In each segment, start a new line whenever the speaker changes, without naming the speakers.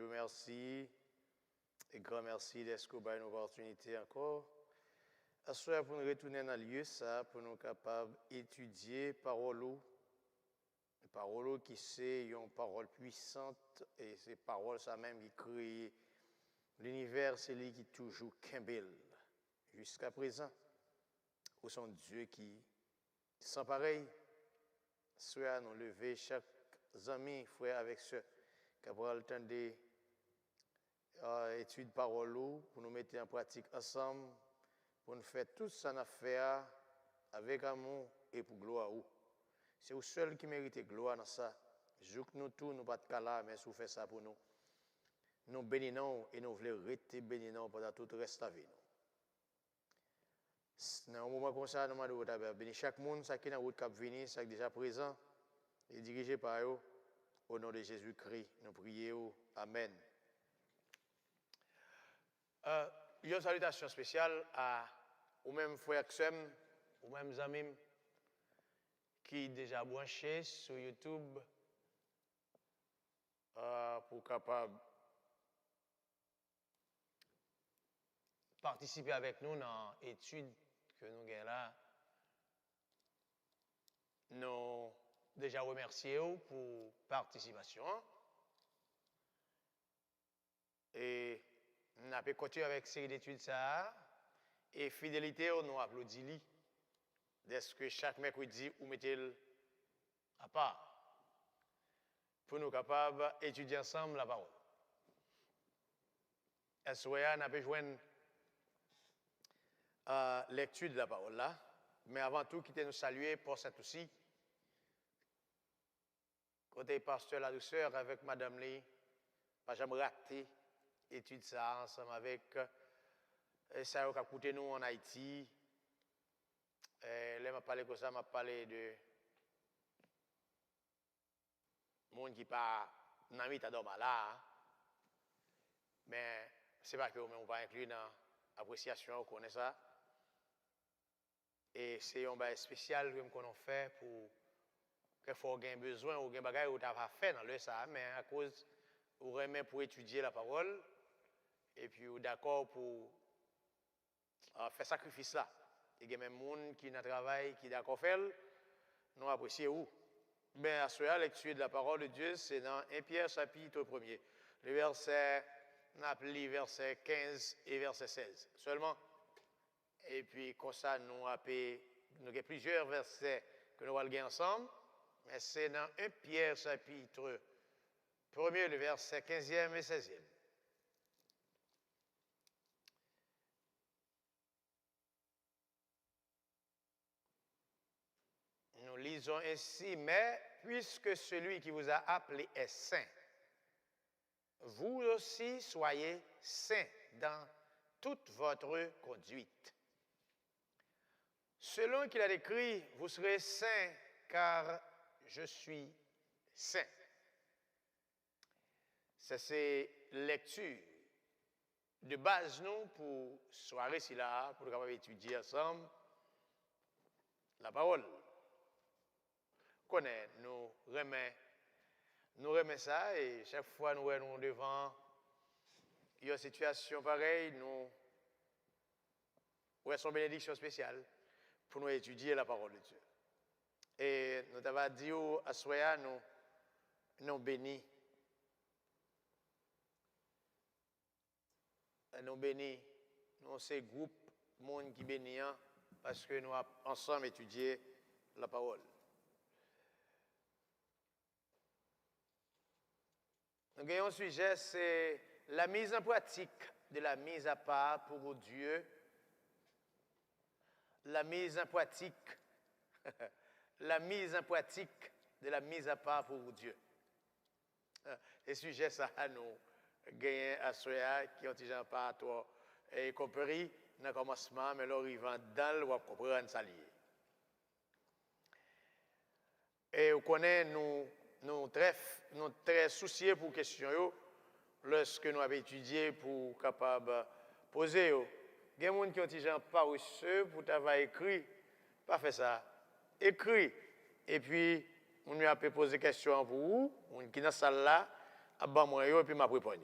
Je vous remercie et grand merci d'être une opportunité encore. À ce soir, pour nous retourner dans le lieu, ça, pour nous capables d'étudier parole qui c'est une parole puissante et c'est parole ça même qui crée l'univers, c'est lui qui toujours Kimbel jusqu'à présent. Où son Dieu qui sans pareil, soit nous lever chaque ami, frère avec ceux qui ont le temps d'étudier parole pour nous mettre en pratique ensemble, pour nous faire tout ça à faire avec amour et pour gloire. C'est vous seul qui mérite gloire dans ça. Je que nous tous, nous pas de cas là, mais si vous faites ça pour nous, nous bénissons et nous voulons rester bénissons pendant tout le reste de la vie. Dans un moment comme ça, nous demandons bénir chaque monde, qui est dans la route qui venu, qui est déjà présent et dirigé par eux. Au nom de Jésus-Christ, nous prions. Amen. Une salutation spéciale à vous-même, frères et sœurs, vous-même amis, qui sont déjà branchés sur YouTube pour capable participer avec nous dans l'étude que nous avons là. Nous déjà remercier pour participation. Et nous avons continué avec cette série d'études ça. Et fidélité, nous applaudissons. Dès que chaque mercredi, vous mettez à part pour nous capables d'étudier ensemble la parole. Est-ce que nous avons joint lecture de la parole là? Mais avant tout, quittez nous saluer pour cette aussi. Côté pasteur la douceur avec Madame Lee, pas jamais raté étude ça ensemble avec ça qui a coûté nous en Haïti. Là, m'a parlé comme ça, m'a parlé de monde qui pas dans l'état d'homme là. Mais c'est pas que on va inclure dans l'appréciation, on connaît ça. Et c'est un bail spécial que nous fait pour qu'il faut avoir besoin ou des bagages ou t'as fait dans le ça, mais à cause ou remet pour étudier la parole et puis ou d'accord pour faire sacrifice là. Il y a même des gens qui dans travail qui d'accord faire, nous apprécions où. Mais à ce la lecture de la parole de Dieu, c'est dans 1 Pierre chapitre 1er. Le verset, on appelle verset 15 et verset 16 seulement. Et puis comme ça, nous avons plusieurs versets que nous allons lire ensemble. Mais c'est dans 1 Pierre chapitre 1er, le verset 15e et 16e. Nous lisons ainsi, mais puisque celui qui vous a appelé est saint, vous aussi soyez saints dans toute votre conduite. Selon qu'il a écrit, vous serez saints car je suis saint. Ça, c'est lecture de base, nous, pour soirée, si là, pour capable étudier ensemble la parole. Nous remet ça et chaque fois nous sommes devant une situation pareille, nous avons une bénédiction spéciale pour nous étudier la parole de Dieu. Et nous avons dit à Soya, nous bénis. Nous bénis. Nous sommes groupe de monde qui bénit parce que nous avons ensemble étudié la parole. Nous avons un sujet, c'est la mise en pratique de la mise à part pour Dieu. La mise en pratique. La mise en pratique de la mise à part pour Dieu. Le sujet, ça, nous gagnons à Soya qui ont déjà pas toi et compris dans le commencement, mais là, ils vont dans le comprendre ça lié. Et vous connaissez, nous très soucieux pour question lorsque nous avons étudié pour capable poser. Il y a des gens qui ont déjà pas reçu pour avoir écrit, pas fait ça. Écrit et puis on lui a posé question pour vous, on qui dans salle là ban moi yo et puis m'a répondre.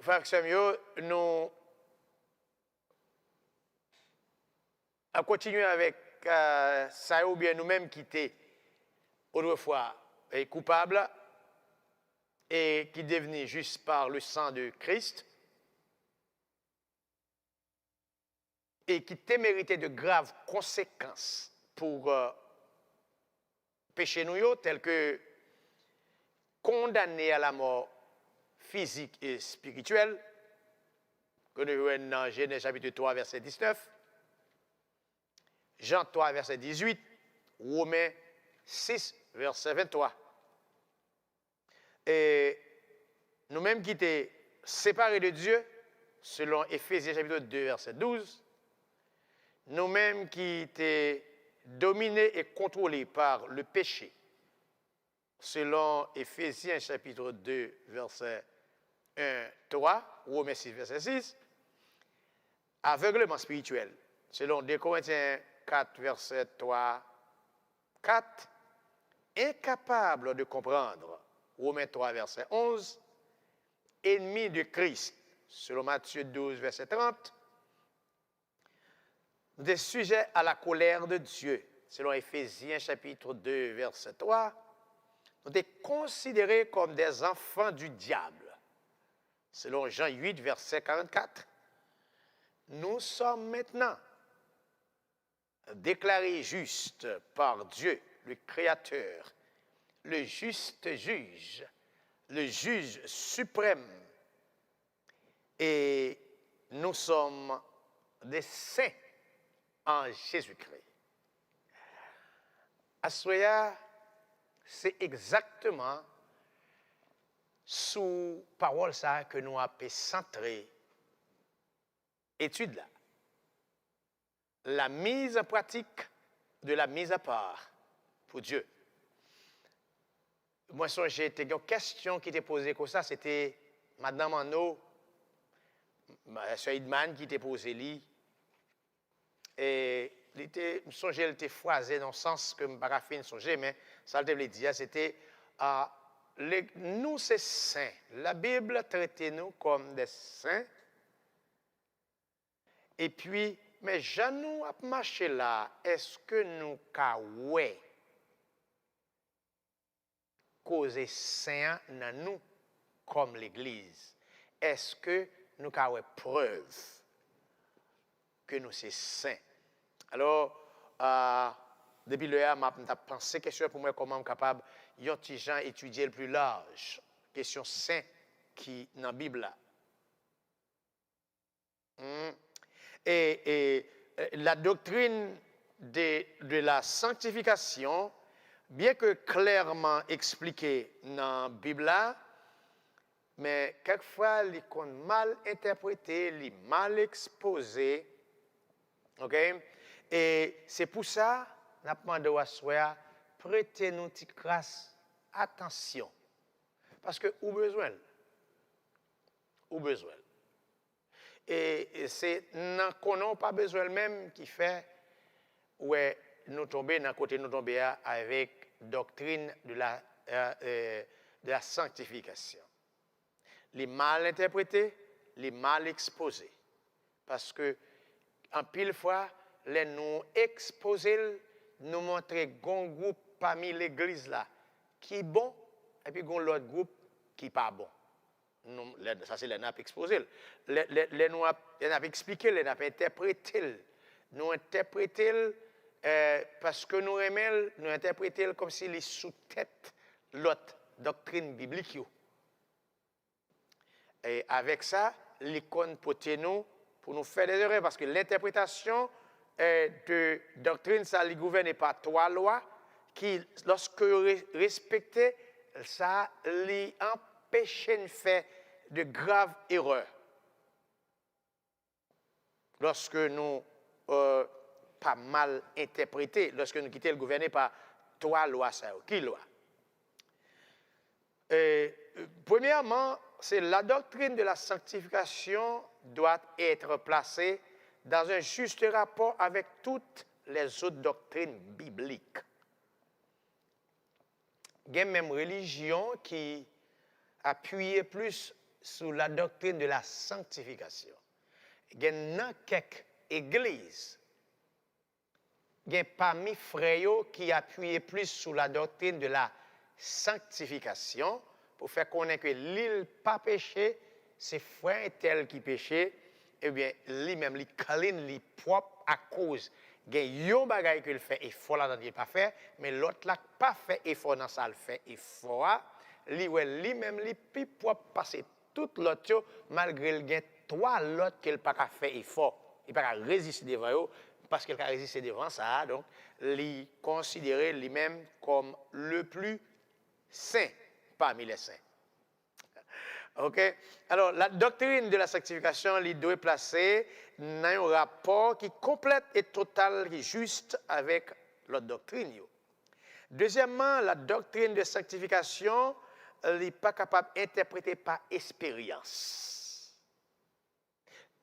Frère Samuel, nous à continuer avec ça ou bien nous-mêmes qui étaient autrefois coupables et qui devenaient juste par le sang de Christ et qui méritaient de graves conséquences pour péché nous, tels que condamnés à la mort physique et spirituelle, que nous voyons dans Genèse chapitre 3, verset 19, Jean 3, verset 18, Romains 6, verset 23. Et nous-mêmes qui étaient séparés de Dieu, selon Éphésiens chapitre 2, verset 12, nous-mêmes qui étaient dominés et contrôlés par le péché, selon Éphésiens chapitre 2, verset 1, 3, Romains 6, verset 6, aveuglement spirituel, selon 2 Corinthiens 4, verset 3, 4, incapable de comprendre, Romains 3, verset 11, ennemi de Christ, selon Matthieu 12, verset 30, des sujets à la colère de Dieu, selon Éphésiens chapitre 2, verset 3, nous sommes considérés comme des enfants du diable, selon Jean 8, verset 44. Nous sommes maintenant déclarés justes par Dieu, le Créateur, le juste juge, le juge suprême, et nous sommes des saints en Jésus-Christ. Assoya, c'est exactement sous parole ça que nous avons centré étude là. La mise en pratique de la mise à part pour Dieu. Moi, j'ai une question qui était posée comme ça, c'était Madame Anno, Sœur Hidman qui était posée là. Et elle était phrasée dans le sens que je n'ai pas fait songer, mais ça je voulais dire, c'était nous, c'est saints. La Bible traite nous comme des saints. Et puis, mais je nous a marché là, est-ce que nous avons causé saints dans nous comme l'Église? Est-ce que nous avons preuve que nous sommes saints? Alors, depuis le temps, je pensé question pour moi comment je suis capable d'étudier le plus large, question saint qui dans la Bible là. Et la doctrine de la sanctification, bien que clairement expliquée dans la Bible là, mais quelquefois, elle est mal interprétée, elle est mal exposée. OK? Et c'est pour ça, nous demandons à soi, prêtez-nous une grâce, attention. Parce que, ou besoin. Et c'est non qu'on n'a pas besoin même qui fait, ouais, nous tomber dans côté nous tomber avec doctrine de la sanctification. Les mal interprétés, les mal exposés. Parce que, en pile fois, les nous exposer, nous montrer un groupe parmi l'église là qui est bon, et puis l'autre groupe qui n'est pas bon. Nous, ça, c'est les nappes exposées. Les nappes expliquées, les nappes interprétées. Nous interprétons parce que nous aimons, nous interprétons comme si les sous-têtes l'autre doctrine biblique. Et avec ça, l'icône nous pour nous faire des erreurs, parce que l'interprétation de doctrine, ça ne gouverne pas trois lois, qui, lorsque respectées, ça les empêche de faire de graves erreurs. Lorsque nous pas mal interprété, lorsque nous quittons le gouverné par trois lois, ça, qui loi? Premièrement, c'est la doctrine de la sanctification doit être placée dans un juste rapport avec toutes les autres doctrines bibliques. il y a même religion qui appuie plus sur la doctrine de la sanctification. Il y a quelques églises, il y a parmi frères qui appuient plus sur la doctrine de la sanctification pour faire connaître que l'île pas péché, c'est frère tel qui péché, eh bien, lui-même, lui clean, lui propre à cause. Il y a un bagage qu'il fait effort là, il pas fait, mais l'autre là pas fait effort dans ça, il fait effort. Lui-même, lui plus propre passer tout l'autre, malgré le gain, trois l'autre qu'il pas fait effort. Il pas résister devant eux, parce qu'il a résisté devant ça, donc, il considéré lui-même comme le plus saint parmi les saints. OK? Alors, la doctrine de la sanctification, il doit placer dans un rapport qui complète et total, qui est juste avec l'autre doctrine. Deuxièmement, la doctrine de sanctification, elle n'est pas capable d'interpréter par expérience.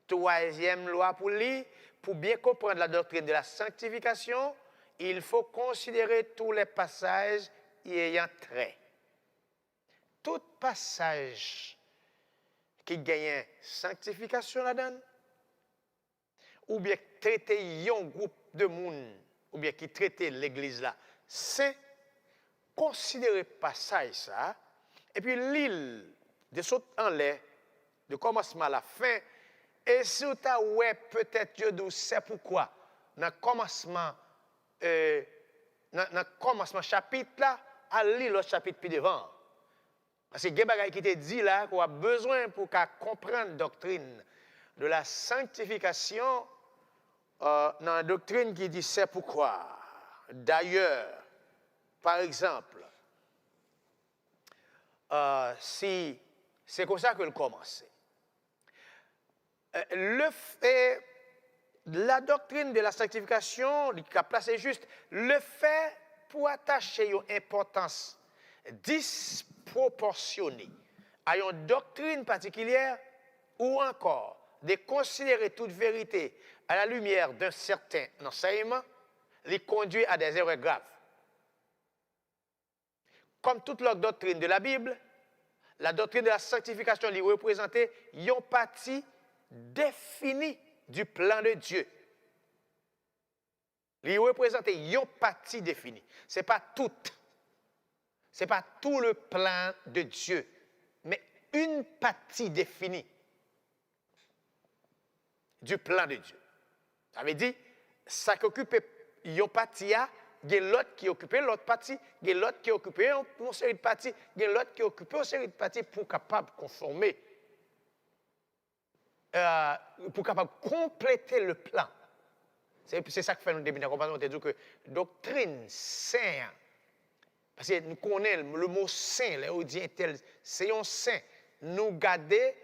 Troisième loi pour lui, pour bien comprendre la doctrine de la sanctification, il faut considérer tous les passages y ayant trait. Tout passage qui gagne sanctification là-dedans, ou bien traiter un groupe de monde, ou bien qui traite l'église là, c'est considérer passage ça, et puis l'île de saut en l'air, de commencement à la fin, et si tu as ouais, peut-être Dieu c'est pourquoi, dans le commencement chapitre là, à lire le chapitre plus devant. Parce que il y a des choses qui te dit là qu'on a besoin pour comprendre la doctrine de la sanctification dans la doctrine qui dit c'est pourquoi. D'ailleurs, par exemple, si c'est comme ça que le commence. La doctrine de la sanctification, qui a placé juste, le fait pour attacher une importance disproportionnée à une doctrine particulière ou encore de considérer toute vérité à la lumière d'un certain enseignement, les conduit à des erreurs graves. Comme toute l'autre doctrine de la Bible, la doctrine de la sanctification lui représentait une partie définie du plan de Dieu. Il représentait une partie définie. Ce n'est pas toute. Ce n'est pas tout le plan de Dieu, mais une partie définie du plan de Dieu. Ça veut dire, ça qui occupe une partie, il y a l'autre qui occupe l'autre partie, il y a l'autre qui occupe une série de parties, il y a l'autre qui occupe une série de parties pour capable conformer, pour capable compléter le plan. C'est ça que fait nous début de la comparaison, on dit que doctrine, saint, parce que nous connaissons le mot saint, c'est un saint. Nous garder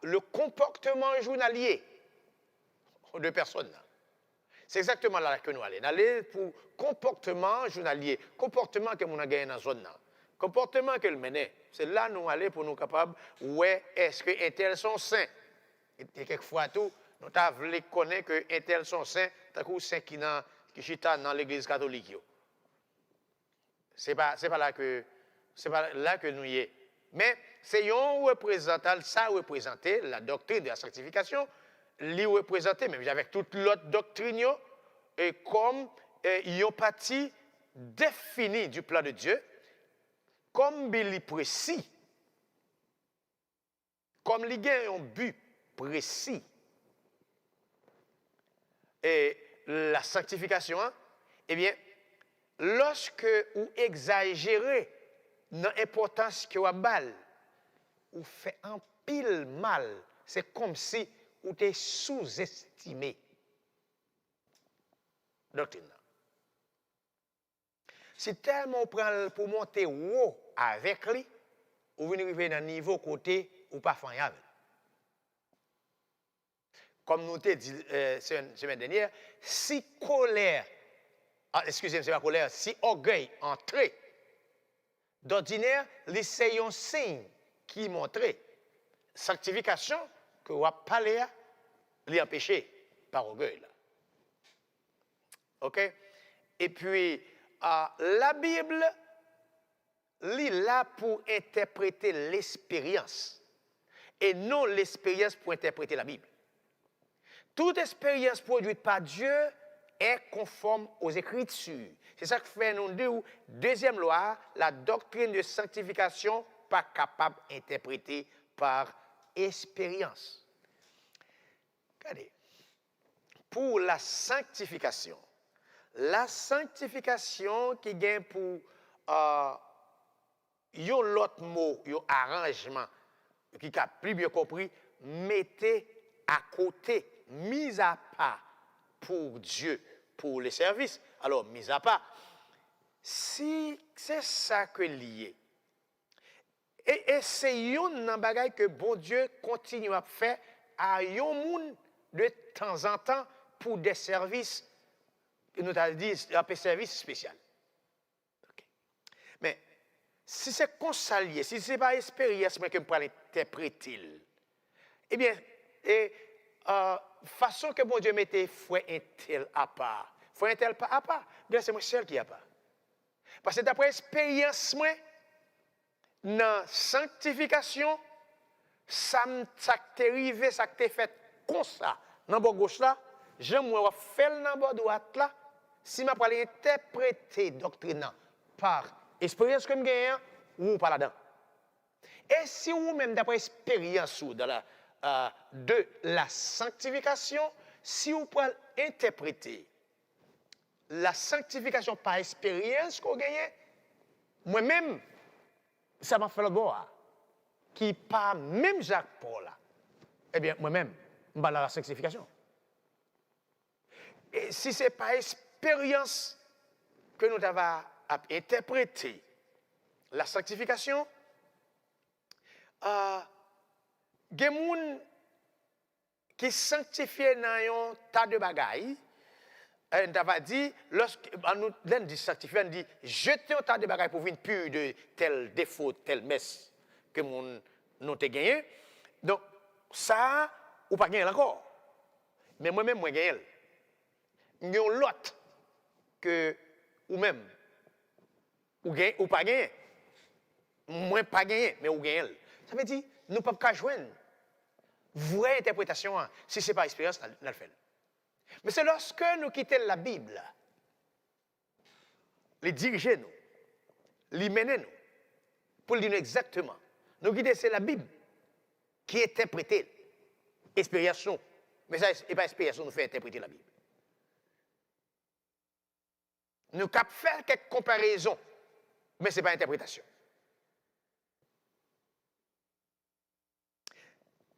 le comportement journalier de personnes. C'est exactement là que nous allons. Aller pour comportement journalier, comportement que nous avons gagné dans la zone. Comportement que nous menons. C'est là que nous allons pour nous capables, ouais, est-ce que les tels sont saints? Et quelquefois, tout, nous avons connaître que les tels sont saints, tant que saints qui chita dans l'église catholique. C'est pas là que nous y est. Mais c'est un représentant, ça représentait la doctrine de la sanctification, lui représentait, même avec toute l'autre doctrine, et comme ils ont partie définie du plan de Dieu, comme il est précis, comme il y a un but précis. Et la sanctification, eh bien, lorsque vous exagérez dans l'importance que vous avez, vous faites un pile mal. C'est comme si vous êtes sous-estimé. Doctrine. Si tellement vous prenez pour monter haut avec lui, vous venez arriver dans un niveau côté ou pas faire. Comme nous l'avons dit la semaine dernière, si colère, excusez-moi, c'est pas colère, si orgueil entré, d'ordinaire, c'est un signe qui montre sanctification que vous avez parlé, les empêcher par orgueil. Là. OK? Et puis, la Bible il est là pour interpréter l'expérience et non l'expérience pour interpréter la Bible. Toute expérience produite par Dieu est conforme aux Écritures. C'est ça que fait nous dire, deuxième loi, la doctrine de sanctification pas capable d'interpréter par expérience. Regardez, pour la sanctification qui gagne pour yon l'autre mot, yon arrangement, qui a plus bien compris, mettez à côté, mis à part pour Dieu, pour les services. Alors, mis à part, si c'est ça que lié, et c'est yon bagay que bon Dieu continue à faire à yon moun de temps en temps pour des services, nous avons dit, des services spéciaux. Okay. Mais, si c'est consalié, si ce n'est pas expérience que je peux l'interpréter, eh bien, façon que bon Dieu mette foi un tel à part, foi un tel à part, bien c'est moi seul qui a pas. Parce que d'après expérience, moi, dans la sanctification, ça t'est arrivé, ça t'est fait comme ça, dans le bord gauche là, j'aime faire dans le bord droite là, si je peux interpréter doctrine par expérience que je gagne, ou pas là-dedans. Et si vous-même, d'après expérience de la sanctification, si vous pouvez interpréter la sanctification par expérience qu'on gagne, moi-même, ça m'a fait le bois, qui pas même Jacques Paul là. Eh bien, moi-même, je vais la sanctification. Et si ce n'est pas expérience que nous avons interprété la sanctification, il y a des gens qui sanctifient dans un tas de bagailles. On t'a dit, lorsqu'on nous dit sanctifier, on dit jeter un tas de bagailles pour venir pur de tel défaut, telle messe que nous avons gagné. Donc, ça, ou pas gagné encore. Mais moi-même, moi gagné. Il y a l'autre que ou même, ou pas gagné. Moi, pas gagné, mais ou gagné. Ça veut dire, nous ne pouvons pas joindre vraie interprétation si ce n'est pas expérience, nous le faisons. Mais c'est lorsque nous quittons la Bible, les diriger nous, les mener nous, pour le dire exactement. Nous quittons, c'est la Bible qui interprète l'expérience. Mais ça n'est pas l'expérience qui nous fait interpréter la Bible. Nous pouvons faire quelques comparaisons, mais ce n'est pas l'interprétation.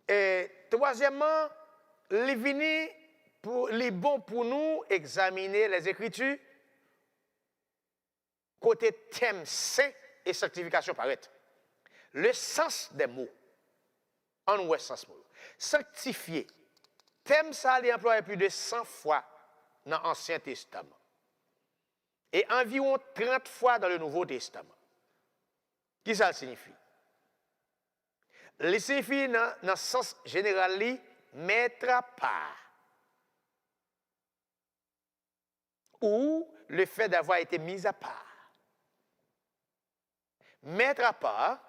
Et troisièmement, il est bon pour nous examiner les Écritures côté thème saint et sanctification paraître. Le sens des mots, en ouest sens mot. Sanctifier, thème ça est employé plus de 100 fois dans l'Ancien Testament et environ 30 fois dans le Nouveau Testament. Qu'est-ce que ça signifie? Il signifie dans le sens général, mettre à part. Ou le fait d'avoir été mis à part. Mettre à part,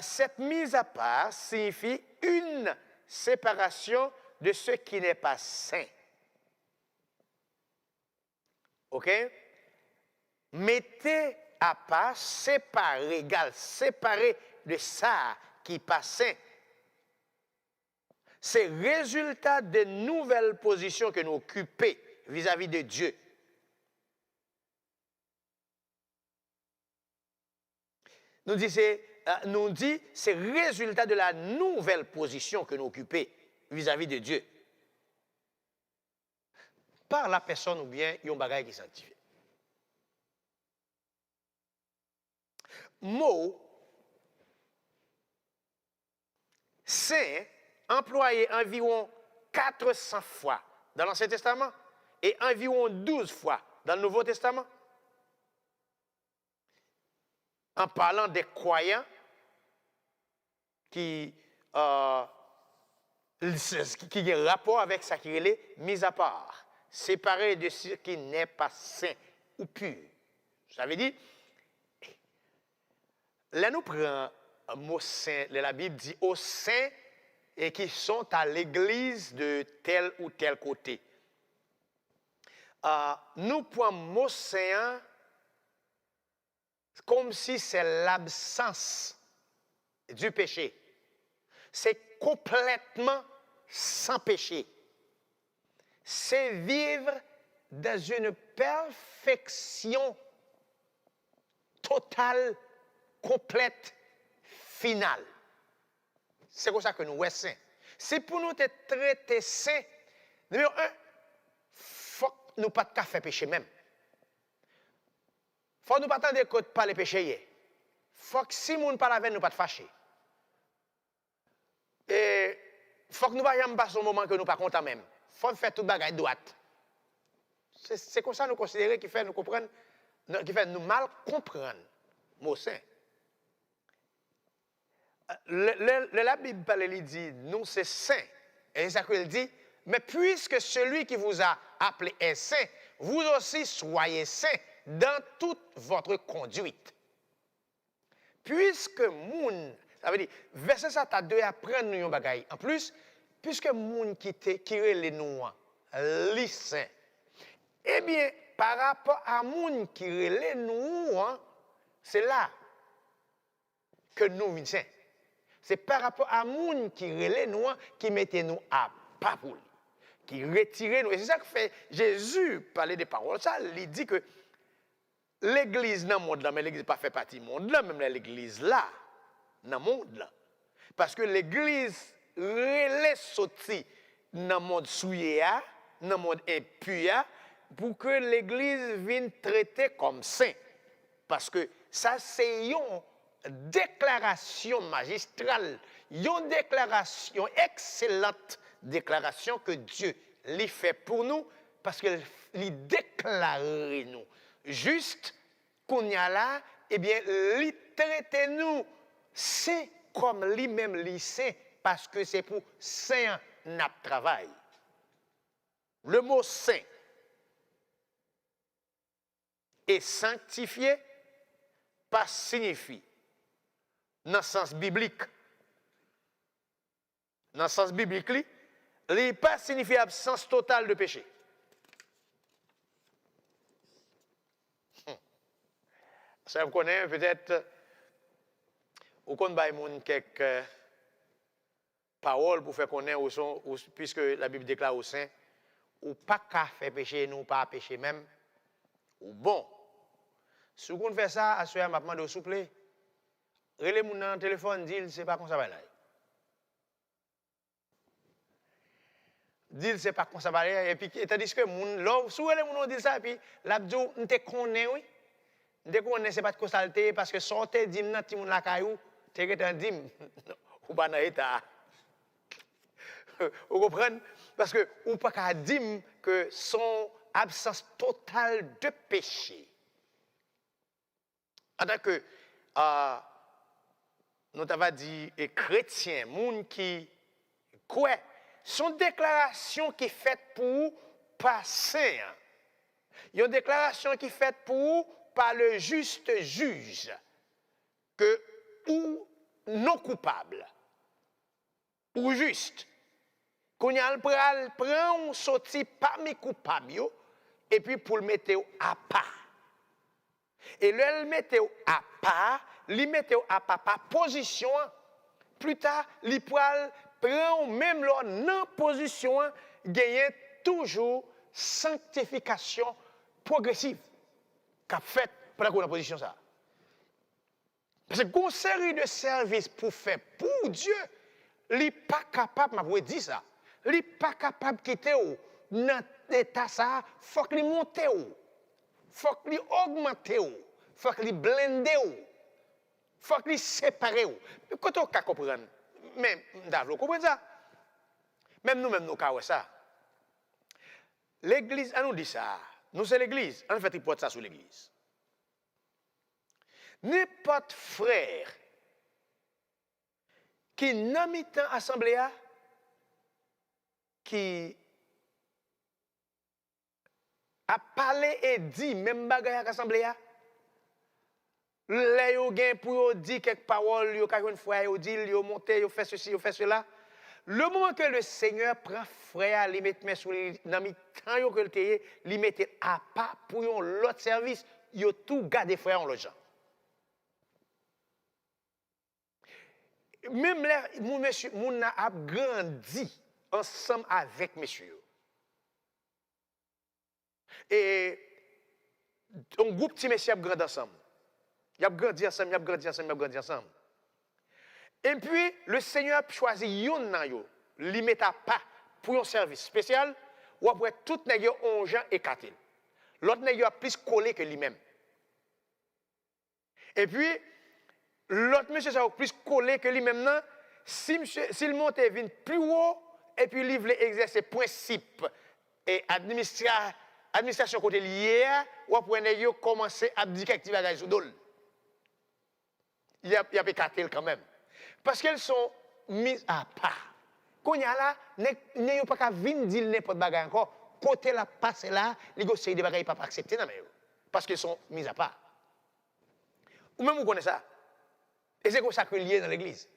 cette mise à part signifie une séparation de ce qui n'est pas saint. OK? Mettez à part, séparer, égal, séparer de ça qui n'est pas saint. C'est le résultat de nouvelles positions que nous occupons vis-à-vis de Dieu. Nous dit c'est le résultat de la nouvelle position que nous occupons vis-à-vis de Dieu. Par la personne ou bien il y a un bagage qui est sanctifié. Mot saint employé environ 400 fois dans l'Ancien Testament et environ 12 fois dans le Nouveau Testament. En parlant des croyants qui ont un rapport avec ça qui est mis à part, séparé de ce qui n'est pas saint ou pur. Ça veut dire, Là, nous prenons un mot saint. La Bible dit aux saints et qui sont à l'église de tel ou tel côté. Nous prenons mot saint comme si c'est l'absence du péché. C'est complètement sans péché. C'est vivre dans une perfection totale, complète, finale. C'est comme ça que nous sommes saints. Si pour nous être traités saints, numéro un, il faut que nous ne pas faire péché même. Il faut que nous ne pas attendre que pas les péchés. Il faut que si nous ne parlons avec nous, pas de fâcher. Et il faut que nous ne passions pas au moment que nous ne pas contents même. Il faut faire tout bagage droite. C'est comme ça que nous considérons qui fait nous comprendre, qui fait nous mal comprendre mot saint. La Bible parle, il dit, nous c'est saint. Et c'est ça qu'il dit, mais puisque celui qui vous a appelé est saint, vous aussi soyez saints dans toute votre conduite. Puisque moun, ça veut dire, verset ça, t'as deux à prendre nous bagaille. En plus, puisque moun qui les nous, les saints, eh bien, par rapport à moun qui les nous, c'est là que nous sommes saints. C'est par rapport à moun qui les nous, qui mettez nous à pas pour lui, qui retire nous. Et c'est ça que fait Jésus parler des paroles. Ça, il dit que l'église dans le monde là, mais l'église pas fait partie du monde là, même l'église là, dans le monde là. Parce que l'église relève sorti dans le monde souillé, dans le monde impur, pour que l'église vienne traiter comme saint. Parce que ça, c'est une déclaration magistrale, une déclaration excellente, déclaration que Dieu lui fait pour nous, parce qu'il déclare nous. Juste qu'on y a là, eh bien, il traite nous, c'est comme lui-même lycée, parce que c'est pour saint notre travail. Le mot saint et sanctifié pas signifie, dans le sens biblique, il n'est pas signifié absence totale de péché. Ça vous connaît peut-être, ou qu'on baille quelques paroles pour faire connaître puisque la Bible déclare au saint, ou pas qu'à faire péché, nous pas péché même, ou bon. Si vous fait ça, à ce moment de souple, relez mon dans le téléphone, dit c'est pas comme ça va là. Dit c'est pas comme ça va là, et puis tandis que mon là, si relez mon dit ça, et puis l'abdou, on te connaît, oui. Dès qu'on ne sait pas de quoi salter, parce que sortez dim dans tout la caillou, t'es que dim, ou pas dans l'état. Vous comprenez? Parce que ou pas qu'à dire que son absence totale de péché. En tant que nous avons dit chrétien, monde qui croit, son déclaration qui est faite pour passer. Il y a une déclaration qui est faite pour par le juste juge que ou non coupable ou juste qu'on y a le prend sorti parmi coupables et puis pour le mettre à part. Et le mettre à part, li mettre à part par position, plus tard li prend même là dans position gagner toujours sanctification progressive qu'a fait pour la position ça. Parce que une série de services pour faire pour Dieu, il n'est pas capable, m'a vous dire ça. Il n'est pas capable de quitter dans l'état ça, il faut qu'il monte, il faut qu'il augmente, il faut qu'il blende, il faut qu'il sépare. Quand on peut comprendre, même vous comprenez ça? Même nous, nous avons ça. L'église, elle nous dit ça. Nous, c'est l'église. En fait, il porte ça sur l'église. N'importe frère qui n'a mis temps assemblée, qui a parlé et dit même bagaille à l'assemblée, Là, yo gen pour dire quelques paroles, yo une fois, yo dit, yo monte, yo fait ceci, yo fait cela. Le moment que le Seigneur prend frère, il met main sur dans mi temps yo que le teye, il mette à pas pour l'autre service, yo tout garder frère en l'autre. Même là, mon monsieur, mon a grandi ensemble avec monsieur. Et un groupe de messieurs a grandi ensemble. Ils ont grandi ensemble, ils ont grandi ensemble, ils ont grandi ensemble. Et puis, le Seigneur a choisi yon nan yo, li met à pas pour un service spécial, ou après tout nèg yo 11 ans et 4. L'autre nèg yo a plus collé que lui-même. Et puis, l'autre monsieur ça a plus collé que lui-même, s'il monte vient plus haut, et puis il veut exercer principe et administration côté lié, ou après nèg yo commencer à dire quelque chose sous dol. Il y a écarté quand même. Parce qu'elles sont mises à part. Quand il y a là, n'y a pas qu'à venir dire n'importe quoi encore. Côté la passe là, les gars, c'est des bagages pas accepter non mais parce qu'elles sont mises à part. Ou même vous connaissez ça. Et c'est comme ça que lié dans l'église.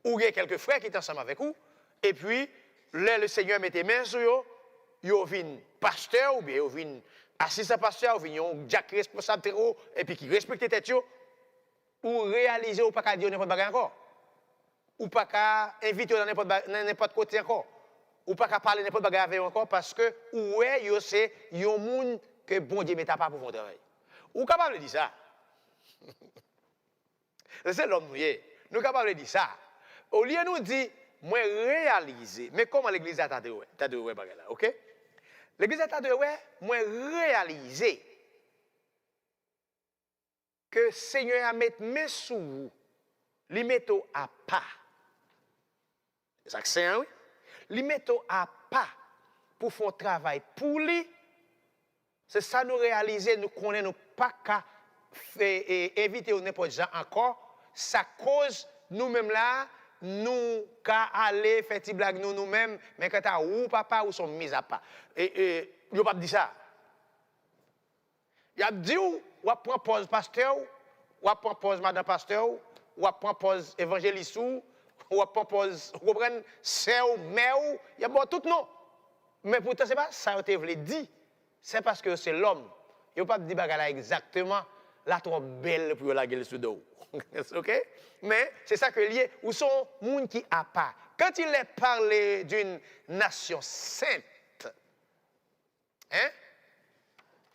Ou il y a quelques frères qui sont ensemble avec vous, et puis là le Seigneur met les mains sur eux, ils viennent pasteur ou bien ils viennent assistant pasteur, ou bien Jack responsable et puis qui respecte tête ou réaliser ou pas qu'à dire n'importe quoi encore. Ou pas qu'à inviter dans n'importe côté encore. Ou pas qu'à parler n'importe quoi avec encore parce que ouais, yo c'est yon moun que bon Dieu met pas pour faire travail. Ou capable de dire ça. C'est l'homme nous capable de dire ça. Au lieu nous dire moi réaliser, mais comment l'église a tade ouais bagay là, OK? L'église a tade ouais, moi réaliser que Seigneur a mis main sous vous, li metto à pas. C'est ça que c'est, oui? Li metto à pas pour faire un travail pour lui. C'est ça nous réaliser, nous connaissons pas qu'à inviter n'importe gens encore. Ça cause nous-mêmes là, nous qu'à aller faire des blagues nous-mêmes, mais quand à ou papa ou sont mis à pas. Et il n'a pas dit ça. Il a dit ou prend pause pasteur, ou prend pause madame pasteur, ou prend pause évangéliste, ou prend pause, vous comprenez, sœur, mère, il y a bon tout non. Mais pourtant c'est pas ça que vous voulez dire. C'est parce que c'est l'homme. Il n'a pas dit bagala exactement la trop belle pour la gueule sous dos. OK? Mais c'est ça que lié ou sont monde qui a pas. Quand il est parlé d'une nation sainte, hein?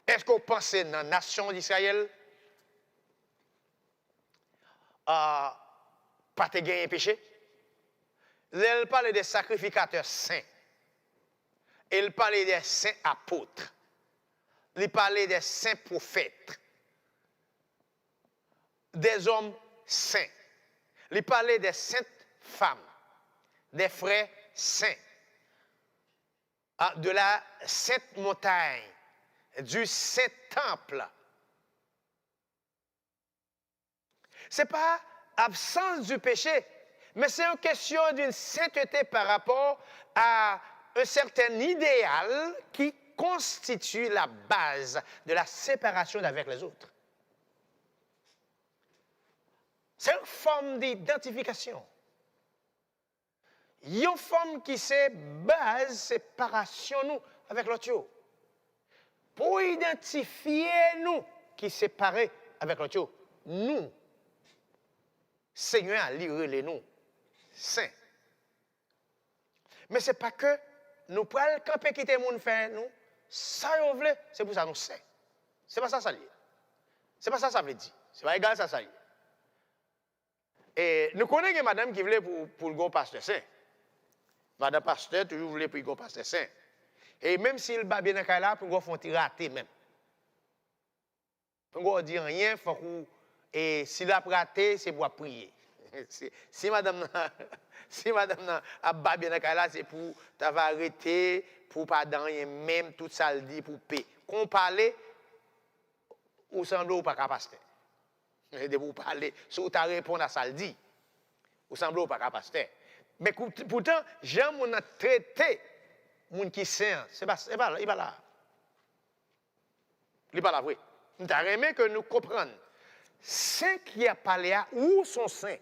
Est-ce que vous pensez dans la nation d'Israël pas de gagner péché? Elle parle des sacrificateurs saints. Elle parle des saints apôtres. Elle parle des saints prophètes. Des hommes saints. Il parlait des saintes femmes, des frères saints, de la sainte montagne, du saint temple. Ce n'est pas absence du péché, mais c'est une question d'une sainteté par rapport à un certain idéal qui constitue la base de la séparation avec les autres. C'est une forme d'identification. Il y a une forme qui c'est base, séparation nous avec l'autre. Pour identifier nous qui séparés avec l'autre, nous, Seigneur a livré les nous, saints. Mais ce n'est pas que nous prenons camper quitter le monde faire nous, ça on veut, c'est pour ça nous saints. Ce n'est pas ça ça lié. Ce n'est pas ça ça veut dire. Ce n'est pas égal ça ça lié. Et nous connaissons une madame qui voulait pour le grand pasteur saint. Madame pasteur toujours voulait pour le grand pasteur saint. Et même s'il bat bien dans le là, pour qu'on fasse rater même. Pour qu'on dire rien, faut qu'on et s'il a raté, c'est pour prier. Si madame a bat bien dans le là, c'est pour t'avoir arrêté, pour pas dans rien même tout ça le dit pour paix. Qu'on parle ou semble ou pas capable pasteur. De vous parler, si vous répondre à ça le dit, vous semblez pas capable pasteur. Mais pourtant, j'aime on a traité moun qui saint, c'est pas il va là. Il pas là vrai. Nous avons aimé que nous comprenions saint qui a parlé à ou son saint.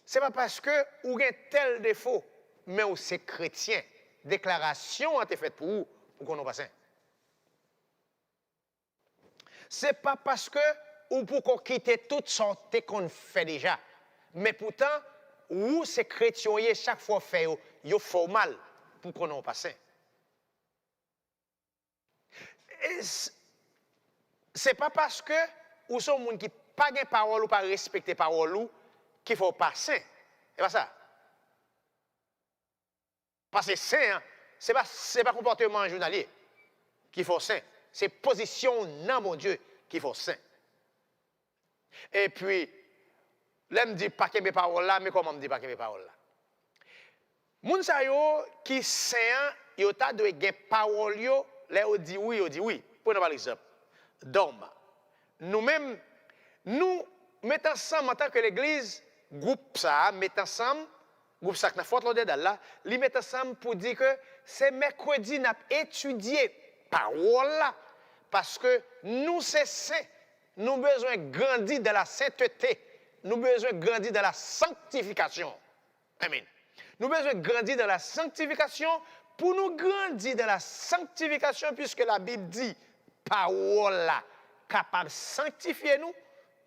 Ce n'est pas parce que vous avez tel défaut, mais vous êtes chrétien. Déclaration a été faite pour vous, pour qu'on n'en pas saint. Ce n'est pas parce que ou pour qu'on quitte toute sorte qu'on fait déjà. Mais pourtant, ou ces chrétiens, chaque fois fait, ils font mal pour qu'on n'en pas saint. C'est pas parce que ou sont gens qui pas de parole ou pas respecter parole ou qu'il faut pas saint. C'est pas ça. Parce que saint, hein, c'est pas comportement journalier qu'il faut saint. C'est position dans mon Dieu qu'il faut saint. Et puis, là me dit pas que mes paroles là, mais comment me dit pas que mes paroles là? Moun sa yo qui saint, yo ta de gen parole yo, là on dit oui, on dit oui. Prenons par exemple. Dorma. Nous-mêmes, nous mettons ensemble en tant que l'église, groupe ça, mettons ensemble, groupe ça qui n'a pas de là, li mettons ensemble pour dire que c'est mercredi n'a étudié parole là, parce que nous c'est saint, nous besoin grandir dans la sainteté, nous besoin grandir dans la sanctification. Amen. Nous besoin grandir dans la sanctification. Pour nous grandir dans la sanctification, puisque la Bible dit parole là, capable de sanctifier nous,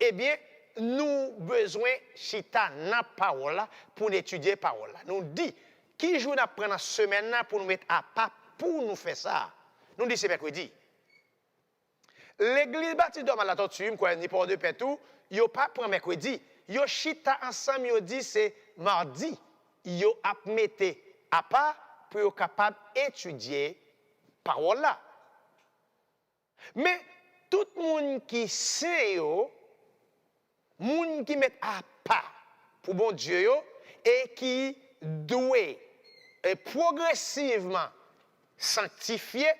eh bien, nous besoin chita dans parole là pour étudier parole là. Nous dit qui jour d'apprendre la semaine là pour nous mettre à pas pour nous faire ça. Nous dit c'est mercredi. L'église baptiste de la tortue, quoi, ni pour de tout, yo pas prend mercredi. Yo chita ensemble, yo dit c'est mardi. Yo a mette à part pour être capable d'étudier parole là. Mais tout le monde qui sait, monde qui met à part pour bon Dieu et qui doit progressivement sanctifier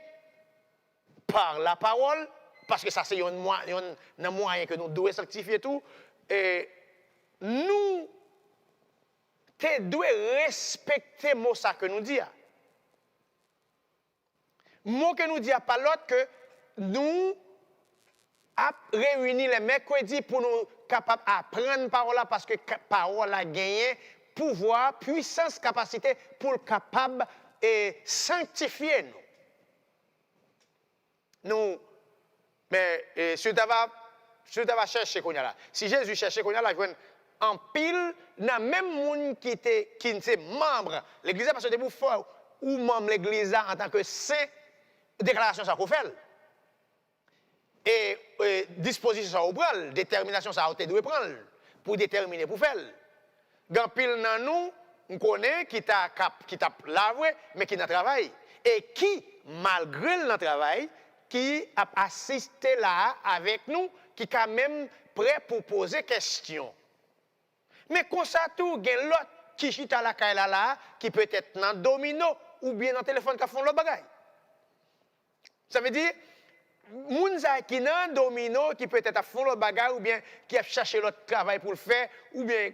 par la parole, parce que ça c'est un moyen que nous devons sanctifier tout, et nous devons respecter le mot ça que nous dit. Mot que nous dit pas l'autre que nous avons réuni les mercredis pour nous capables d'apprendre parole là parce que parole a gagné pouvoir, puissance, capacité pour capable de sanctifier nous. Nous, mais si tu vas chercher qu'on y a là, si Jésus cherchait qu'on y a là, il en pile dans même monde qui était membre l'église parce que pour faire ou membre l'église en tant que saint déclaration ça qu'on fait et disposition ça on prend détermination ça on doit prendre pour déterminer pour faire grand pile dans nous on connaît qui t'a lavé mais qui n'a travail et qui malgré le travail qui a assisté là avec nous qui quand même prêt pour poser question. Mais comme ça tout, il y a l'autre qui chita la caille là, qui peut être dans domino ou bien dans le téléphone qui font l'autre bagaille. Ça veut dire, mounza qui dans domino, qui peut être à fond l'autre bagaille ou bien qui a cherché l'autre travail pour le faire, ou bien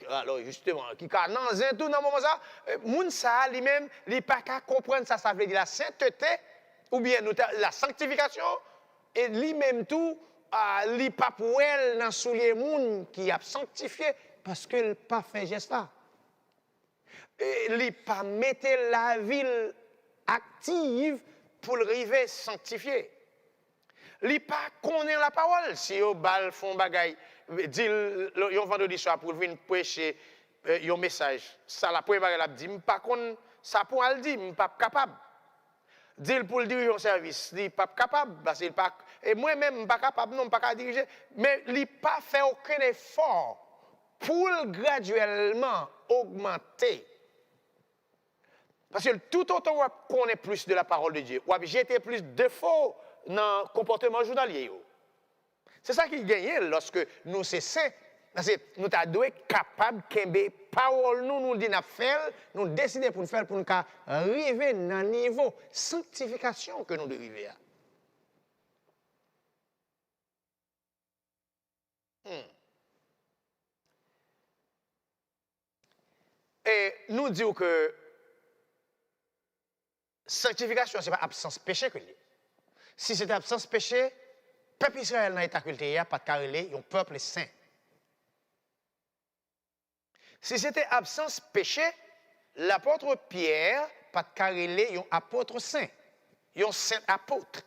alors justement, qui a dans un tout dans le moment ça, mounza lui-même, il n'a pas qu'à comprendre ça, ça veut dire la sainteté, ou bien la sanctification, et lui-même tout, il n'a pas pour elle dans soulier moun qui a sanctifié parce qu'il n'a pas fait geste là. Il n'a pas mis la ville active pour le river sanctifié. Il n'a pas connaît la parole. Si vous font bagaille, dit un vendredi soir pour venir prêcher un message, ça la première bagaille dit, je pas connaît ça pour elle dire, je pas capable. Dit pour le diriger un service, il n'est pas capable parce qu'il pas et moi-même, je ne suis pas capable, non, je ne suis pas diriger, mais il n'a pas fait aucun effort pour graduellement augmenter. Parce que tout autant qu'on connaît plus de la parole de Dieu, ou jeter plus d'efforts dans le comportement journalier. C'est ça qui gagne lorsque nous sommes saints. Parce que nous sommes capables de parole nous disons faire, nous décidons pour faire pour nous arriver dans le niveau de sanctification que nous devons arriver à. Et nous disons que sanctification, ce n'est pas absence péché que c'est. Si c'est absence péché, peuple Israël dans l'état culturel, pas de carrelé, un peuple saint. Si c'était absence péché, l'apôtre Pierre, pas de carrelé, un apôtre saint, un saint apôtre.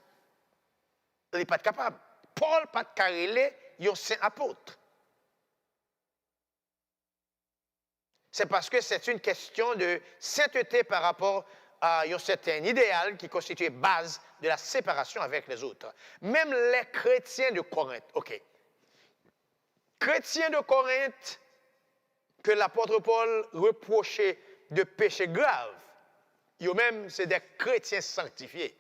Il n'est pas capable. Paul, pas de carrelé, un saint apôtre. C'est parce que c'est une question de sainteté par rapport à un certain idéal qui constitue base de la séparation avec les autres. Même les chrétiens de Corinthe, ok. Chrétiens de Corinthe, que l'apôtre Paul reprochait de péché grave, eux-mêmes, c'est des chrétiens sanctifiés.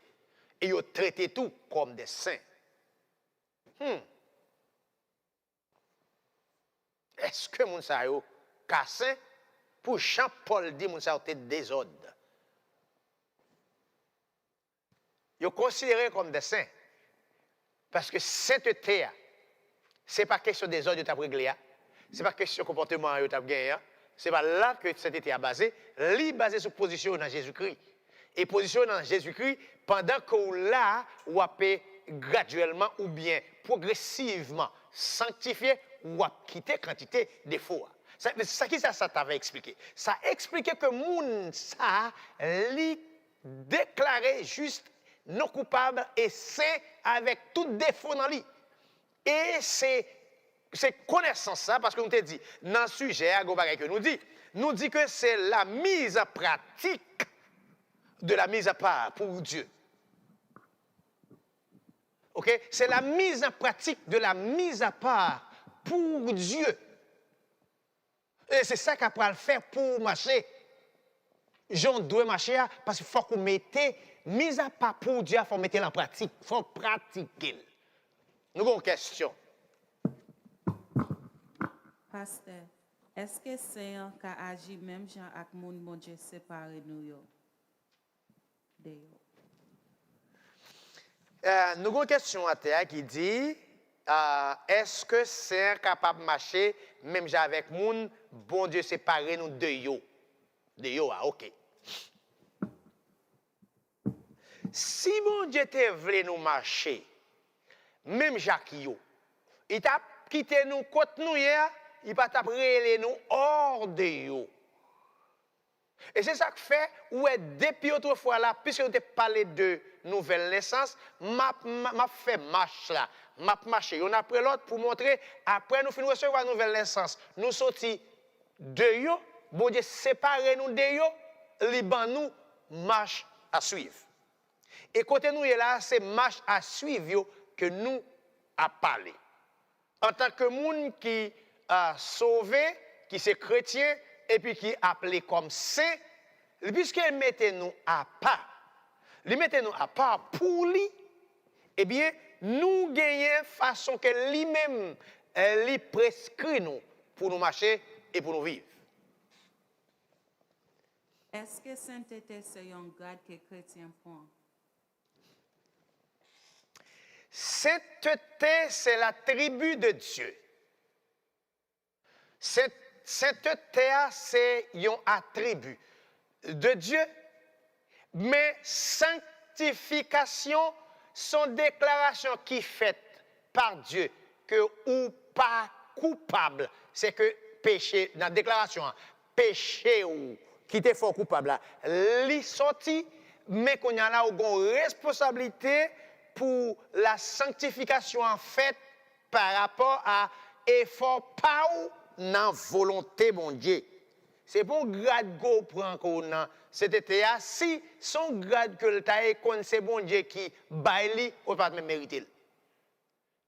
Et ils traitaient tout comme des saints. Est-ce que moun sa yo saint pour Jean-Paul dit moun sa yo désordre? Ils considérés comme des saints. Parce que sainteté, ce n'est pas question des ordres de ta réglé, ce n'est pas question de comportement de ta gagné, ce n'est pas là que sainteté a basé, li basé sur position dans Jésus-Christ. Et position dans Jésus-Christ, pendant que là, ou avez graduellement ou bien progressivement sanctifié ou à quitter quantité de fois. C'est ça qui ça t'avait expliqué. Ça expliquait que moun ça li déclaré juste non coupable et saint avec tout défaut dans lui. Et c'est connaissance ça parce que nous te dit dans le sujet que nous dit que c'est la mise en pratique de la mise à part pour Dieu. OK? C'est la mise en pratique de la mise à part pour Dieu. Et c'est ça qu'on peut faire pour marcher. Jean doit marcher parce qu'il faut qu'on mette mise à part pour Dieu, il faut mettre en pratique. Il faut pratiquer. Nous avons une question.
Pasteur, est-ce que c'est un cas agi même Jean avec mon bon Dieu séparé nous yo?
Nous avons une question à terre qui dit est-ce que c'est capable de marcher même avec mon bon Dieu séparé nous de yo? De yo, ok. Si mon Dieu te voulait nous marcher, même Jacques yo, il t'a quitté nous côté nous hier, il va t'appeler nous hors de yo. Et c'est ça que fait, ouais, depuis autrefois là, puisque on t'a parlé de nouvelle naissance, m'a fait marche là, m'a marché, on après l'autre pour montrer, après nous finissons recevoir nouvelle naissance, nous sortis de yo, bon Dieu séparer nous de yo, liban nous marche à suivre. Et côté nous là, c'est marche à suivre yo que nous a parlé. En tant que monde qui a sauvé, qui c'est chrétien et puis qui est appelé comme saint, puisqu'il mettait nous à part, pour lui, eh bien, nous gagnons façon que lui-même, lui prescrit nous pour nous marcher et pour nous vivre.
Est-ce que sainteté c'est un grade que les chrétiens prend?
Sainteté, c'est l'attribut de Dieu. Sainteté, c'est un attribut de Dieu, mais sanctification, sont déclarations qui faite par Dieu que ou pas coupable. C'est que péché, dans la déclaration, péché ou qui te fort coupable, li sorti, mais qu'on y a là une responsabilité pour la sanctification en fait par rapport à effort pas ou dans volonté mon Dieu. C'est pour grade go prend qu'on a c'était si son grade que le taille kon c'est bon Dieu qui baili ou pas même mériter.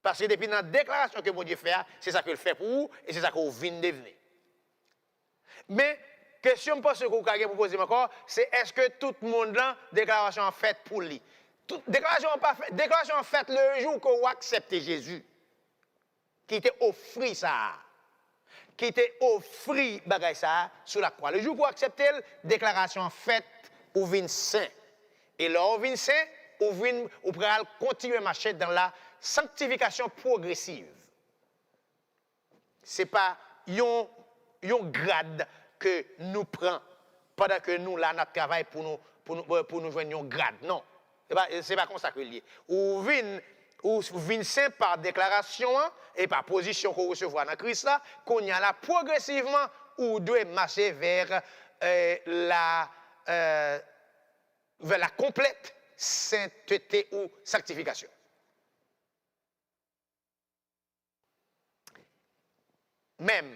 Parce que depuis la déclaration que mon Dieu fait, c'est ça qu'il fait pour vous et c'est ça qu'on vient de devenir. Mais question que vous avez posé encore, c'est est-ce que tout le monde là déclaration en fait pour lui? Déclaration en fait le jour que vous acceptez Jésus, qui t'a offert ça, qui t'a offert bagay ça sur la croix. Le jour que vous acceptez, déclaration en fait, vous venez saint. Et là, vous venez saint, vous pouvez continuer à marcher dans la sanctification progressive. Ce n'est pas un grade que nous prenons pendant que nous, là, notre travail pour nous joindre un grade. Non. Ce n'est pas comme ça que lié. Ou ou vin saint par déclaration et par position qu'on recevra dans Christ là, qu'on y a là progressivement ou doit marcher vers la complète sainteté ou sanctification. Même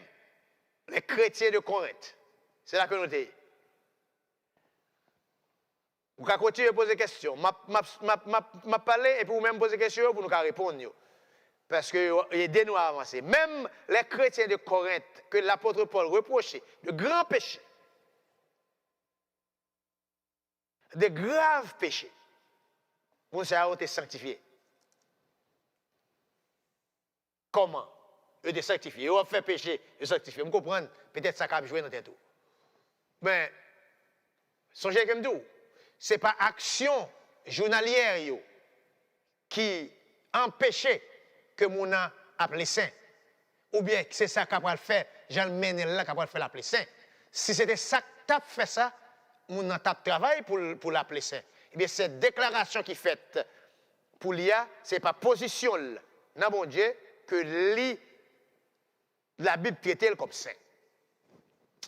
les chrétiens de Corinthe, c'est là que nous sommes. Vous pouvez continuer à poser des questions. Je parle et puis vous même poser des questions pour nous répondre. Parce que aidez nous à avancer. Même les chrétiens de Corinthe, que l'apôtre Paul reprochait de grands péchés, de graves péchés, pour nous avoir été sanctifiés. Comment? Ils ont été sanctifiés. Ils ont fait péché, ils sont sanctifiés. Vous comprenez? Peut-être ça a joué dans tête. Mais, songez comme tout. Ce n'est pas action journalière qui empêchait que mon a appelé saint. Ou bien c'est ça qu'on va faire, j'en mène là qu'on va faire l'appeler saint. Si c'était ça que tu fait ça, mon a travail pour l'appeler saint. Eh bien, cette déclaration qui est faite pour l'IA, ce n'est pas position dans mon Dieu que la Bible traite comme saint.